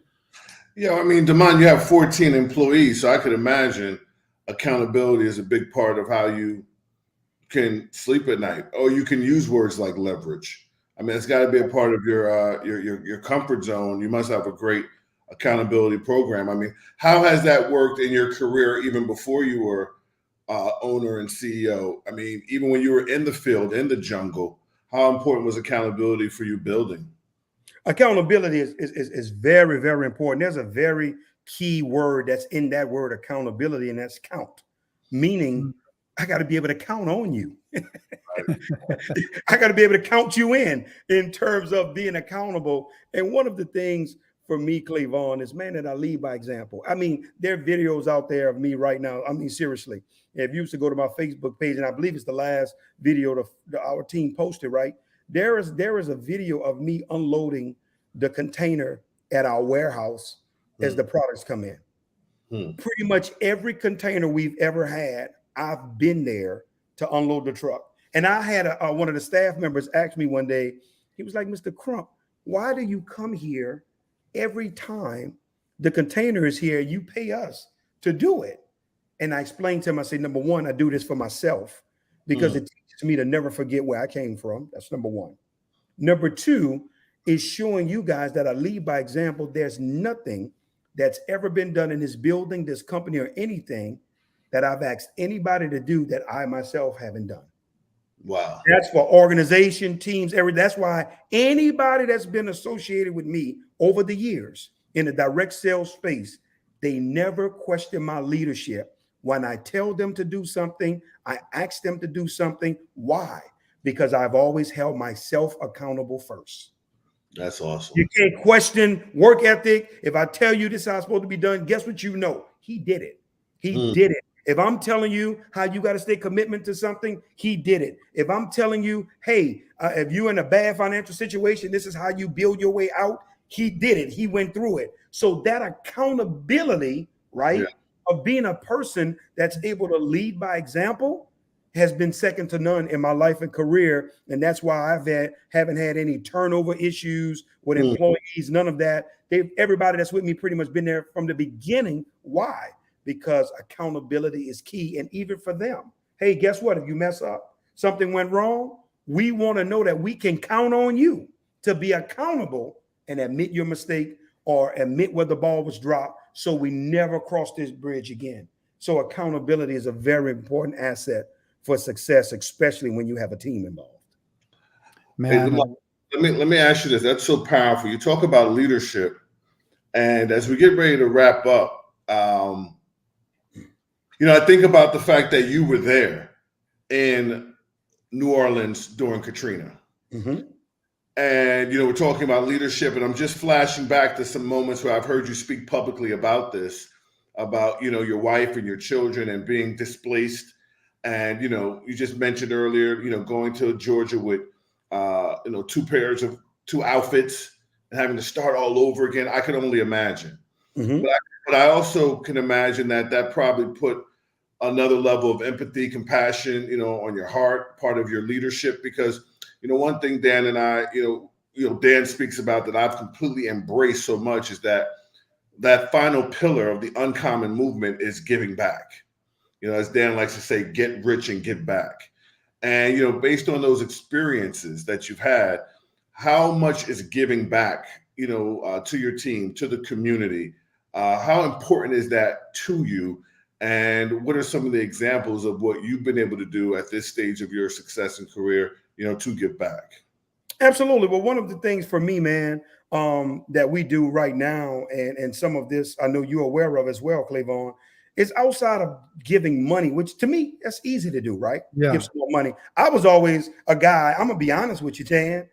yeah, I mean, Damon, you have 14 employees, so I could imagine accountability is a big part of how you can sleep at night, or you can use words like leverage. I mean, it's got to be a part of your comfort zone. You must have a great accountability program. I mean, how has that worked in your career even before you were owner and CEO? I mean, even when you were in the field, in the jungle, how important was accountability for you building? Accountability is very, very important. There's a very key word that's in that word accountability, and that's count, meaning I got to be able to count on you. I got to be able to count you in terms of being accountable. And one of the things for me, Clayvon, is, man, that I lead by example. I mean, there are videos out there of me right now. I mean, seriously, if you used to go to my Facebook page, and I believe it's the last video our team posted, right? There is a video of me unloading the container at our warehouse as the products come in. Pretty much every container we've ever had, I've been there to unload the truck. And I had one of the staff members ask me one day, he was like, Mr. Crump, why do you come here every time the container is here? You pay us to do it. And I explained to him, I said, number one, I do this for myself because it teaches me to never forget where I came from. That's number one. Number two is showing you guys that I lead by example. There's nothing that's ever been done in this building, this company, or anything that I've asked anybody to do that I myself haven't done. Wow. That's for organization, teams, that's why anybody that's been associated with me over the years in the direct sales space, they never question my leadership. When I tell them to do something, I ask them to do something. Why? Because I've always held myself accountable first. That's awesome. You can't question work ethic. If I tell you this is how it's supposed to be done, guess what? You know, he did it. He did it. If I'm telling you how you got to stay commitment to something, he did it. If I'm telling you, hey, if you're in a bad financial situation, this is how you build your way out, he did it. He went through it. So that accountability, right, of being a person that's able to lead by example has been second to none in my life and career. And that's why haven't had any turnover issues with employees, none of that. Everybody that's with me pretty much been there from the beginning. Why? Because accountability is key. And even for them, hey, guess what? If you mess up, something went wrong, we want to know that we can count on you to be accountable and admit your mistake or admit where the ball was dropped so we never cross this bridge again. So accountability is a very important asset for success, especially when you have a team involved. Man, hey, let me ask you this. That's so powerful. You talk about leadership, and as we get ready to wrap up, I think about the fact that you were there in New Orleans during Katrina. And, we're talking about leadership, and I'm just flashing back to some moments where I've heard you speak publicly about this, about, your wife and your children and being displaced. And, you just mentioned earlier, going to Georgia with, two outfits and having to start all over again. I can only imagine. But I also can imagine that probably put another level of empathy, compassion, on your heart, part of your leadership. Because, one thing Dan and I, Dan speaks about that I've completely embraced so much is that final pillar of the uncommon movement is giving back. As Dan likes to say, get rich and give back. And, based on those experiences that you've had, how much is giving back, to your team, to the community? How important is that to you? And what are some of the examples of what you've been able to do at this stage of your success and career, to give back? Absolutely. Well, one of the things for me, man, that we do right now, and some of this I know you're aware of as well, Clavon, is outside of giving money, which to me, that's easy to do, right? Yeah. Give some more money. I was always a guy, I'm gonna be honest with you, Dan.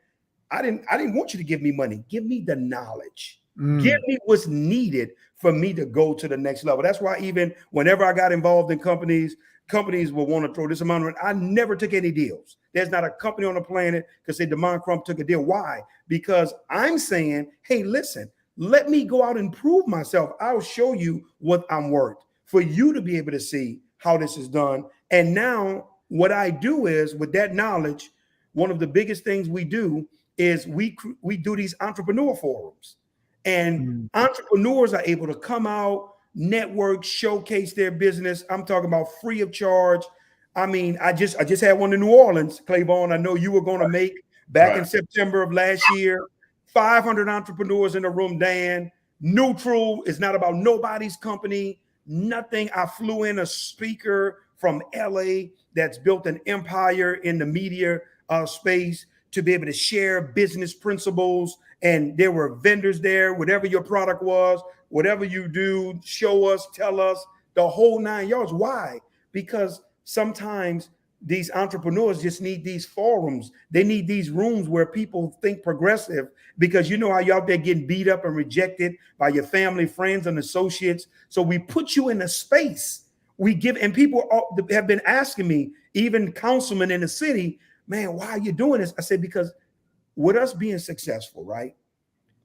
I didn't want you to give me money. Give me the knowledge. Give me what's needed for me to go to the next level. That's why even whenever I got involved in companies will want to throw this amount of, I never took any deals. There's not a company on the planet could say DeMond Crump took a deal. Why? Because I'm saying, hey, listen, let me go out and prove myself. I'll show you what I'm worth for you to be able to see how this is done. And now what I do is with that knowledge, one of the biggest things we do is we do these entrepreneur forums. And entrepreneurs are able to come out, network, showcase their business. I'm talking about free of charge. I mean, I just had one in New Orleans, Clavon. I know you were going to make back in September of last year. 500 entrepreneurs in the room, Dan. Neutral. It's not about nobody's company. Nothing. I flew in a speaker from LA that's built an empire in the media space to be able to share business principles. And there were vendors there, whatever your product was, whatever you do, show us, tell us, the whole 9 yards. Why? Because sometimes these entrepreneurs just need these forums. They need these rooms where people think progressive, because you know how you're out there getting beat up and rejected by your family, friends, and associates. So we put you in a space. We give, and people have been asking me, even councilmen in the city, man, why are you doing this? I said, because with us being successful, right?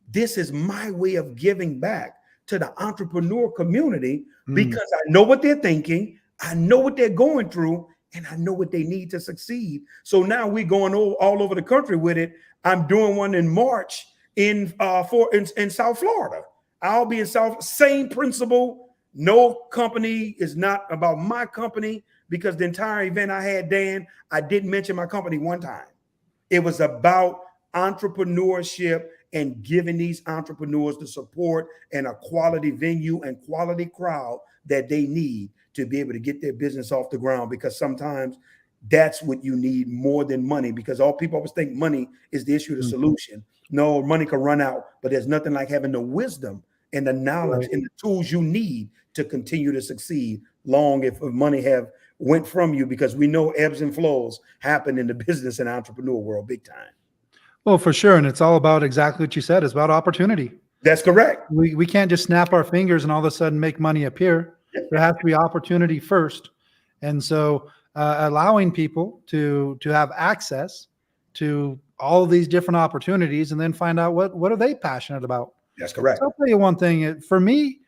This is my way of giving back to the entrepreneur community, because I know what they're thinking, I know what they're going through, and I know what they need to succeed. So now we're going all over the country with it. I'm doing one in March in South Florida. I'll be in South, same principle. No company is not about my company, because the entire event I had, Dan, I didn't mention my company one time. It was about entrepreneurship and giving these entrepreneurs the support and a quality venue and quality crowd that they need to be able to get their business off the ground. Because sometimes That's what you need more than money, because all people always think money is the issue, the solution. No, money can run out, but there's nothing like having the wisdom and the knowledge Right. and the tools you need to continue to succeed long if money have went from you, because we know ebbs and flows happen in the business and entrepreneur world big time. Well, for sure. And it's all about exactly what you said. It's about opportunity. That's correct. We can't just snap our fingers and all of a sudden make money appear. There has to be opportunity first. And so allowing people to have access to all of these different opportunities and then find out what are they passionate about. That's correct. So I'll tell you one thing. For me,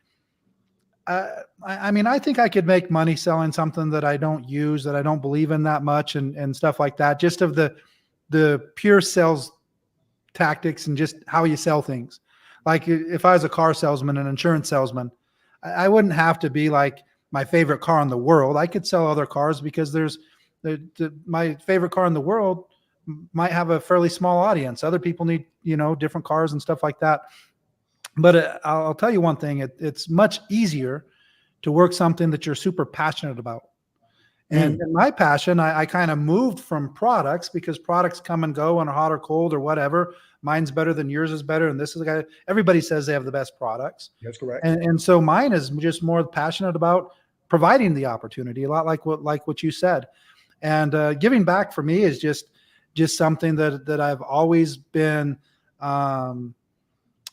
I mean, I think I could make money selling something that I don't use, that I don't believe in that much and stuff like that, just of the pure sales tactics and just how you sell things. Like if I was a car salesman, an insurance salesman, I wouldn't have to be like my favorite car in the world. I could sell other cars because my favorite car in the world might have a fairly small audience. Other people need, different cars and stuff like that. But I'll tell you one thing, it's much easier to work something that you're super passionate about. And in my passion, I kind of moved from products, because products come and go and are hot or cold or whatever. Mine's better than yours is better. And this is the guy, everybody says they have the best products. That's correct. And so mine is just more passionate about providing the opportunity, a lot like what you said. And giving back for me is just something that I've always been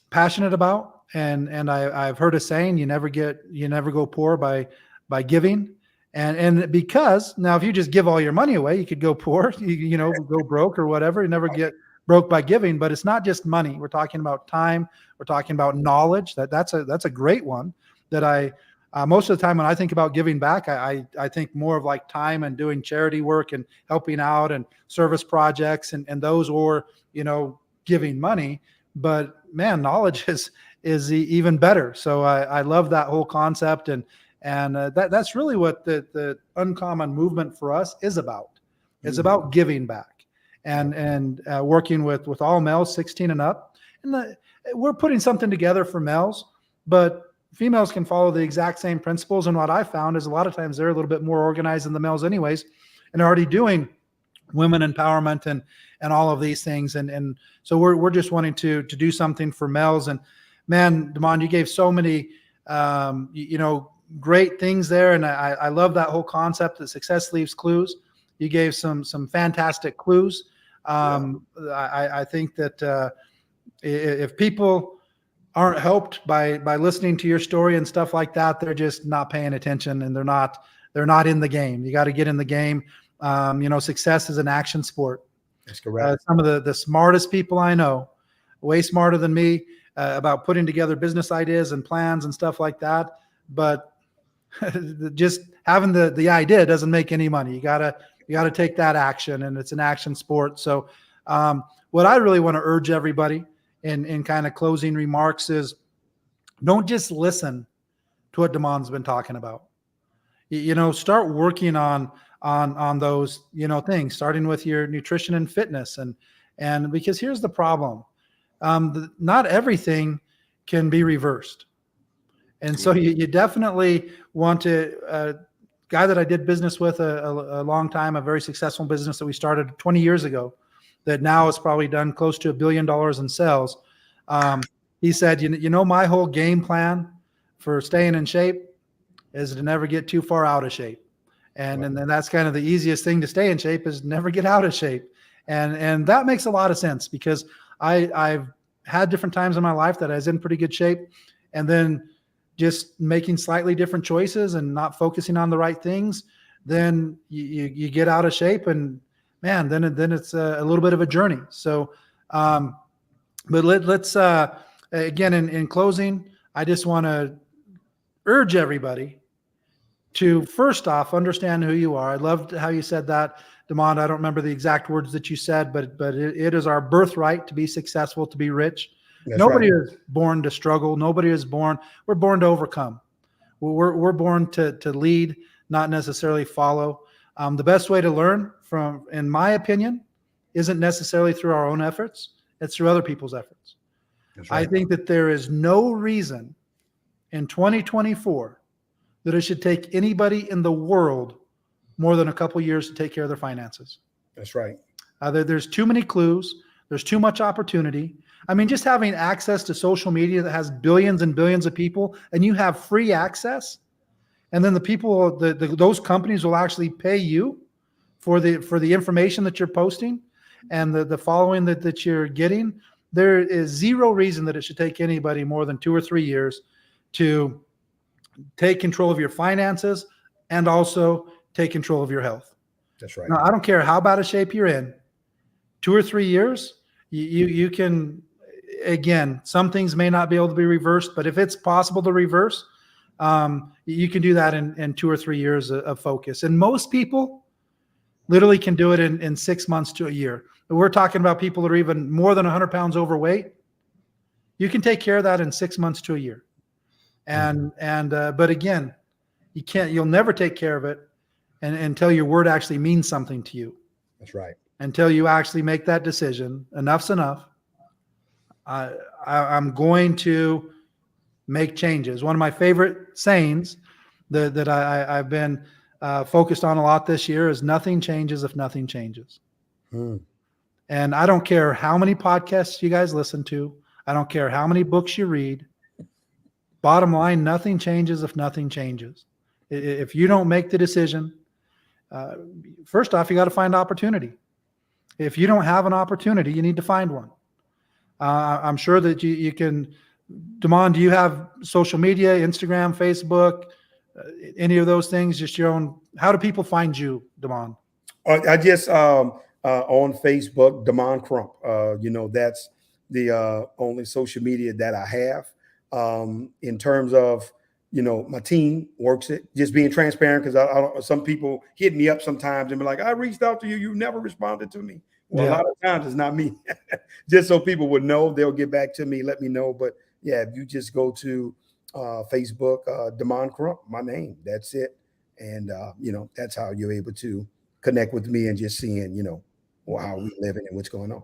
passionate about. And I've heard a saying, you never go poor by giving. And because now, if you just give all your money away, you could go poor, go broke or whatever. You never get broke by giving. But it's not just money. We're talking about time. We're talking about knowledge. That's a great one that most of the time when I think about giving back, I think more of like time and doing charity work and helping out and service projects and those, or, giving money. But man, knowledge is even better. So I love that whole concept. And that's really what the Uncommon movement for us is about. It's about giving back and working with all males 16 and up. And we're putting something together for males, but females can follow the exact same principles. And what I found is a lot of times they're a little bit more organized than the males anyways, and are already doing women empowerment and all of these things. And so we're just wanting to do something for males. And man, Damon, you gave so many, great things there. And I love that whole concept that success leaves clues. You gave some fantastic clues. I think that if people aren't helped by listening to your story and stuff like that, they're just not paying attention, and they're not in the game. You got to get in the game. Success is an action sport. That's correct. Some of the smartest people I know, way smarter than me, about putting together business ideas and plans and stuff like that. But just having the idea doesn't make any money. You gotta take that action, and it's an action sport. So what I really want to urge everybody in kind of closing remarks is, don't just listen to what Damon's been talking about. Start working on those, things, starting with your nutrition and fitness. And because here's the problem. Not everything can be reversed. And so you definitely want to, guy that I did business with a long time, a very successful business that we started 20 years ago, that now has probably done close to $1 billion in sales. He said, my whole game plan for staying in shape is to never get too far out of shape. And then that's kind of the easiest thing to stay in shape, is never get out of shape. And that makes a lot of sense, because I've had different times in my life that I was in pretty good shape, and then just making slightly different choices and not focusing on the right things, then you get out of shape, and man, then it's a little bit of a journey. So, but let's again, in closing, I just want to urge everybody to first off understand who you are. I loved how you said that, Damon. I don't remember the exact words that you said, but it is our birthright to be successful, to be rich. That's Nobody right. is born to struggle. Nobody is born. We're born to overcome. We're born to lead, not necessarily follow. The best way to learn from, in my opinion, isn't necessarily through our own efforts. It's through other people's efforts. That's right. I think that there is no reason in 2024 that it should take anybody in the world more than a couple years to take care of their finances. That's right. There's too many clues. There's too much opportunity. I mean, just having access to social media that has billions and billions of people, and you have free access, and then the people, those companies will actually pay you for the information that you're posting and the following that you're getting. There is zero reason that it should take anybody more than 2 or 3 years to take control of your finances and also take control of your health. That's right. Now, I don't care how bad a shape you're in. 2 or 3 years, you can, again, some things may not be able to be reversed, but if it's possible to reverse, you can do that in 2 or 3 years of focus. And most people literally can do it in 6 months to a year. We're talking about people that are even more than 100 pounds overweight. You can take care of that in 6 months to a year. But again, you'll never take care of it until your word actually means something to you. That's right. Until you actually make that decision, enough's enough. I'm going to make changes. One of my favorite sayings that I've been focused on a lot this year is nothing changes if nothing changes. And I don't care how many podcasts you guys listen to. I don't care how many books you read. Bottom line, nothing changes if nothing changes. If you don't make the decision, first off, you got to find opportunity. If you don't have an opportunity, you need to find one. I'm sure that you can. Damon, do you have social media, Instagram, Facebook, any of those things? Just your own. How do people find you, Damon? I just on Facebook, Damon Crump. That's the only social media that I have. In terms of my team works it. Just being transparent, because I don't. Some people hit me up sometimes and be like, "I reached out to you, you never responded to me." Well, a lot of times it's not me. Just so people would know, they'll get back to me, let me know. But yeah, if you just go to Facebook, Damon Crump, my name, that's it. And that's how you're able to connect with me and just seeing, how we living and what's going on.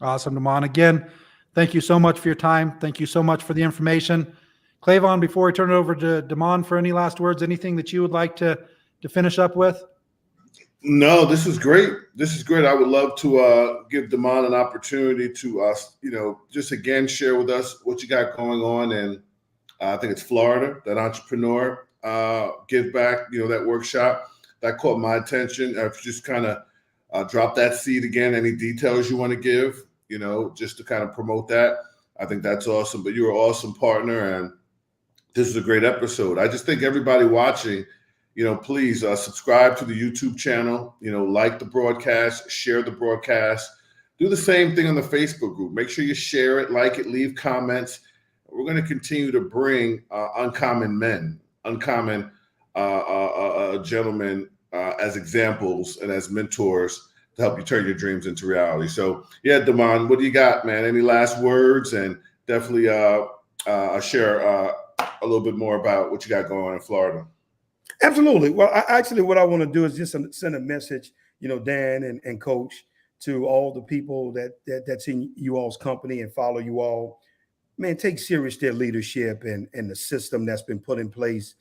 Awesome, Damon. Again, thank you so much for your time. Thank you so much for the information. Clavon, before I turn it over to Damon for any last words, anything that you would like to finish up with? No, this is great. This is great. I would love to give Damon an opportunity to, just again share with us what you got going on. And I think it's Florida, that entrepreneur give back, that workshop that caught my attention. If you just kind of drop that seed again, any details you want to give, just to kind of promote that. I think that's awesome. But you're an awesome partner, and this is a great episode. I just think everybody watching, please subscribe to the YouTube channel, like the broadcast, share the broadcast, do the same thing on the Facebook group. Make sure you share it, like it, leave comments. We're going to continue to bring uncommon men, uncommon gentlemen as examples and as mentors to help you turn your dreams into reality. So yeah, Damon, what do you got, man? Any last words? And definitely share a little bit more about what you got going on in Florida. Absolutely. Well, what I want to do is just send a message, Dan and Coach, to all the people that's in you all's company and follow you all. Man, take serious their leadership and the system that's been put in place.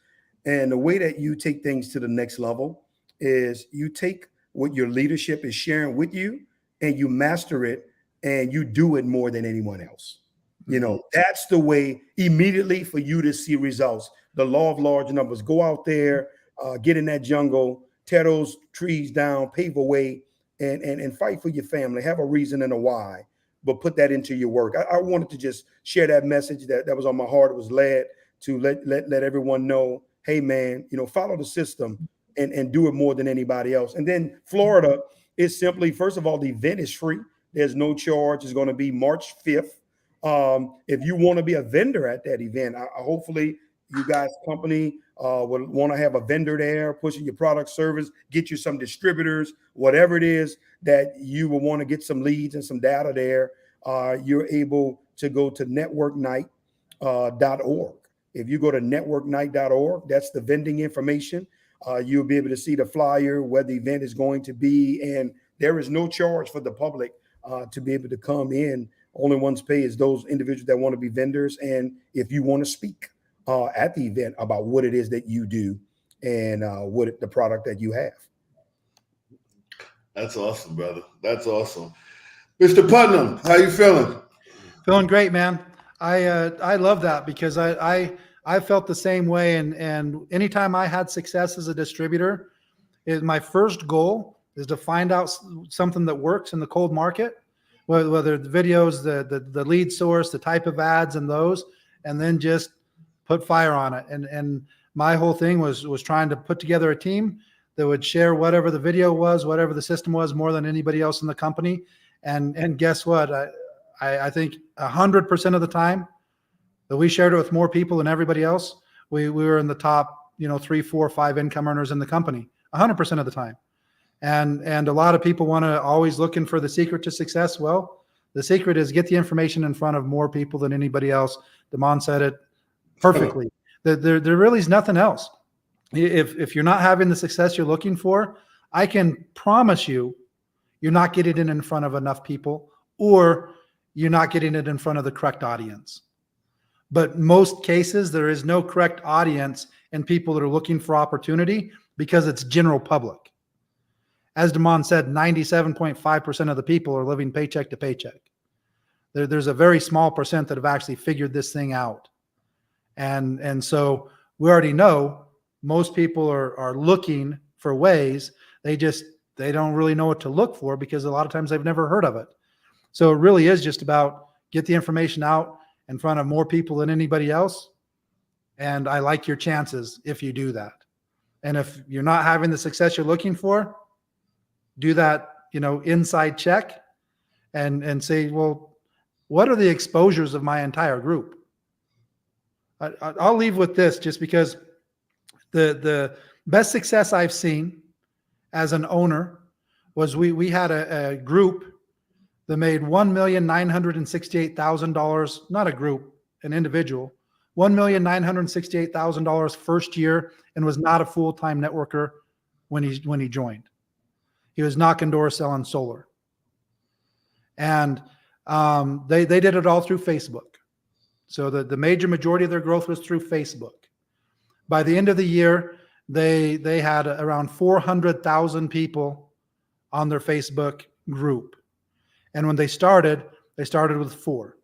And the way that you take things to the next level is you take what your leadership is sharing with you and you master it and you do it more than anyone else. That's the way immediately for you to see results. The law of large numbers. Go out there, get in that jungle, tear those trees down, pave a way, and fight for your family. Have a reason and a why, but put that into your work. I wanted to just share that message that was on my heart. It was led to let everyone know, hey, man, follow the system and do it more than anybody else. And then Florida is simply, first of all, the event is free. There's no charge. It's going to be March 5th. If you want to be a vendor at that event, hopefully you guys' company will want to have a vendor there, pushing your product service, get you some distributors, whatever it is that you will want to get some leads and some data there. You're able to go to networknight.org. If you go to networknight.org, that's the vending information. You'll be able to see the flyer, where the event is going to be, and there is no charge for the public to be able to come in. Only ones pay is those individuals that want to be vendors. And if you want to speak at the event about what it is that you do and what the product that you have. That's awesome, brother. That's awesome. Mr. Putnam, how you feeling? Feeling great, man. I love that because I felt the same way. And anytime I had success as a distributor, my first goal is to find out something that works in the cold market, whether the videos, the lead source, the type of ads and those, and then just put fire on it. And my whole thing was trying to put together a team that would share whatever the video was, whatever the system was, more than anybody else in the company. And guess what? I think 100% of the time that we shared it with more people than everybody else, we were in the top, 3, 4, 5 income earners in the company, 100% of the time. And a lot of people want to always looking for the secret to success. Well, the secret is get the information in front of more people than anybody else. Damon said it perfectly. There really is nothing else. If you're not having the success you're looking for, I can promise you're not getting it in front of enough people, or you're not getting it in front of the correct audience. But most cases, there is no correct audience and people that are looking for opportunity because it's general public. As Damon said, 97.5% of the people are living paycheck to paycheck. There's a very small percent that have actually figured this thing out. And so we already know most people are looking for ways. They don't really know what to look for because a lot of times they've never heard of it. So it really is just about get the information out in front of more people than anybody else. And I like your chances if you do that. And if you're not having the success you're looking for, do that, inside check and say, well, what are the exposures of my entire group? I'll leave with this just because the best success I've seen as an owner was we had a group that made $1,968,000, not a group, an individual, $1,968,000 first year, and was not a full-time networker when he joined. He was knocking doors selling solar. And they did it all through Facebook. So the major majority of their growth was through Facebook. By the end of the year, they had around 400,000 people on their Facebook group. And when they started with 4.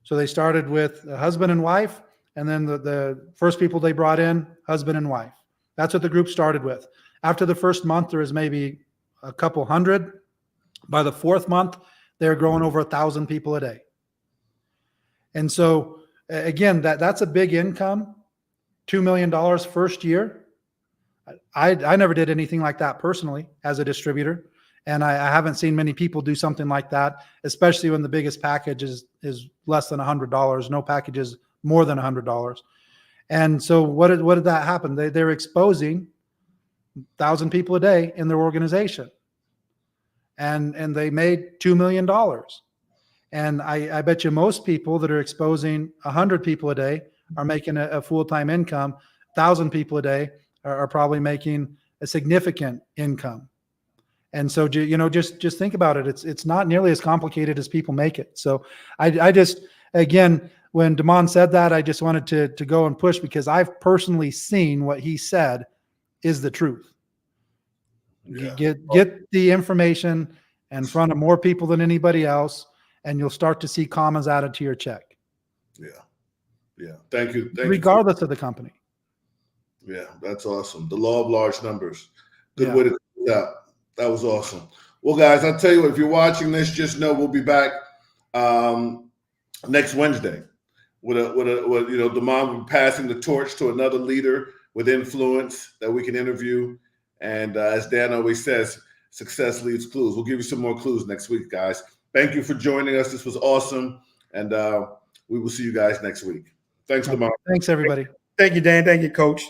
So they started with a husband and wife, and then the first people they brought in, husband and wife. That's what the group started with. After the first month, there was maybe a couple hundred. By the 4th month, they're growing over 1,000 people a day. And so again, that's a big income, $2 million first year. I never did anything like that personally as a distributor. And I haven't seen many people do something like that, especially when the biggest package is less than $100. No package is more than $100. And so what did that happen? They're exposing 1,000 people a day in their organization. And they made $2 million. And I bet you most people that are exposing 100 people a day are making a full-time income. 1,000 people a day are probably making a significant income. And so, just think about it. It's not nearly as complicated as people make it. So I just, again, when Damon said that, I just wanted to go and push because I've personally seen what he said is the truth. Yeah. Get the information in front of more people than anybody else, and you'll start to see commas added to your check. Yeah. Thank you. Regardless of the company. Yeah, that's awesome. The law of large numbers. Good way to close out. That was awesome. Well, guys, I'll tell you what, if you're watching this, just know we'll be back next Wednesday with Damon will be passing the torch to another leader with influence that we can interview. And as Dan always says, success leaves clues. We'll give you some more clues next week, guys. Thank you for joining us. This was awesome. And we will see you guys next week. Thanks, Damon. Thanks, everybody. Thank you, Dan. Thank you, Coach.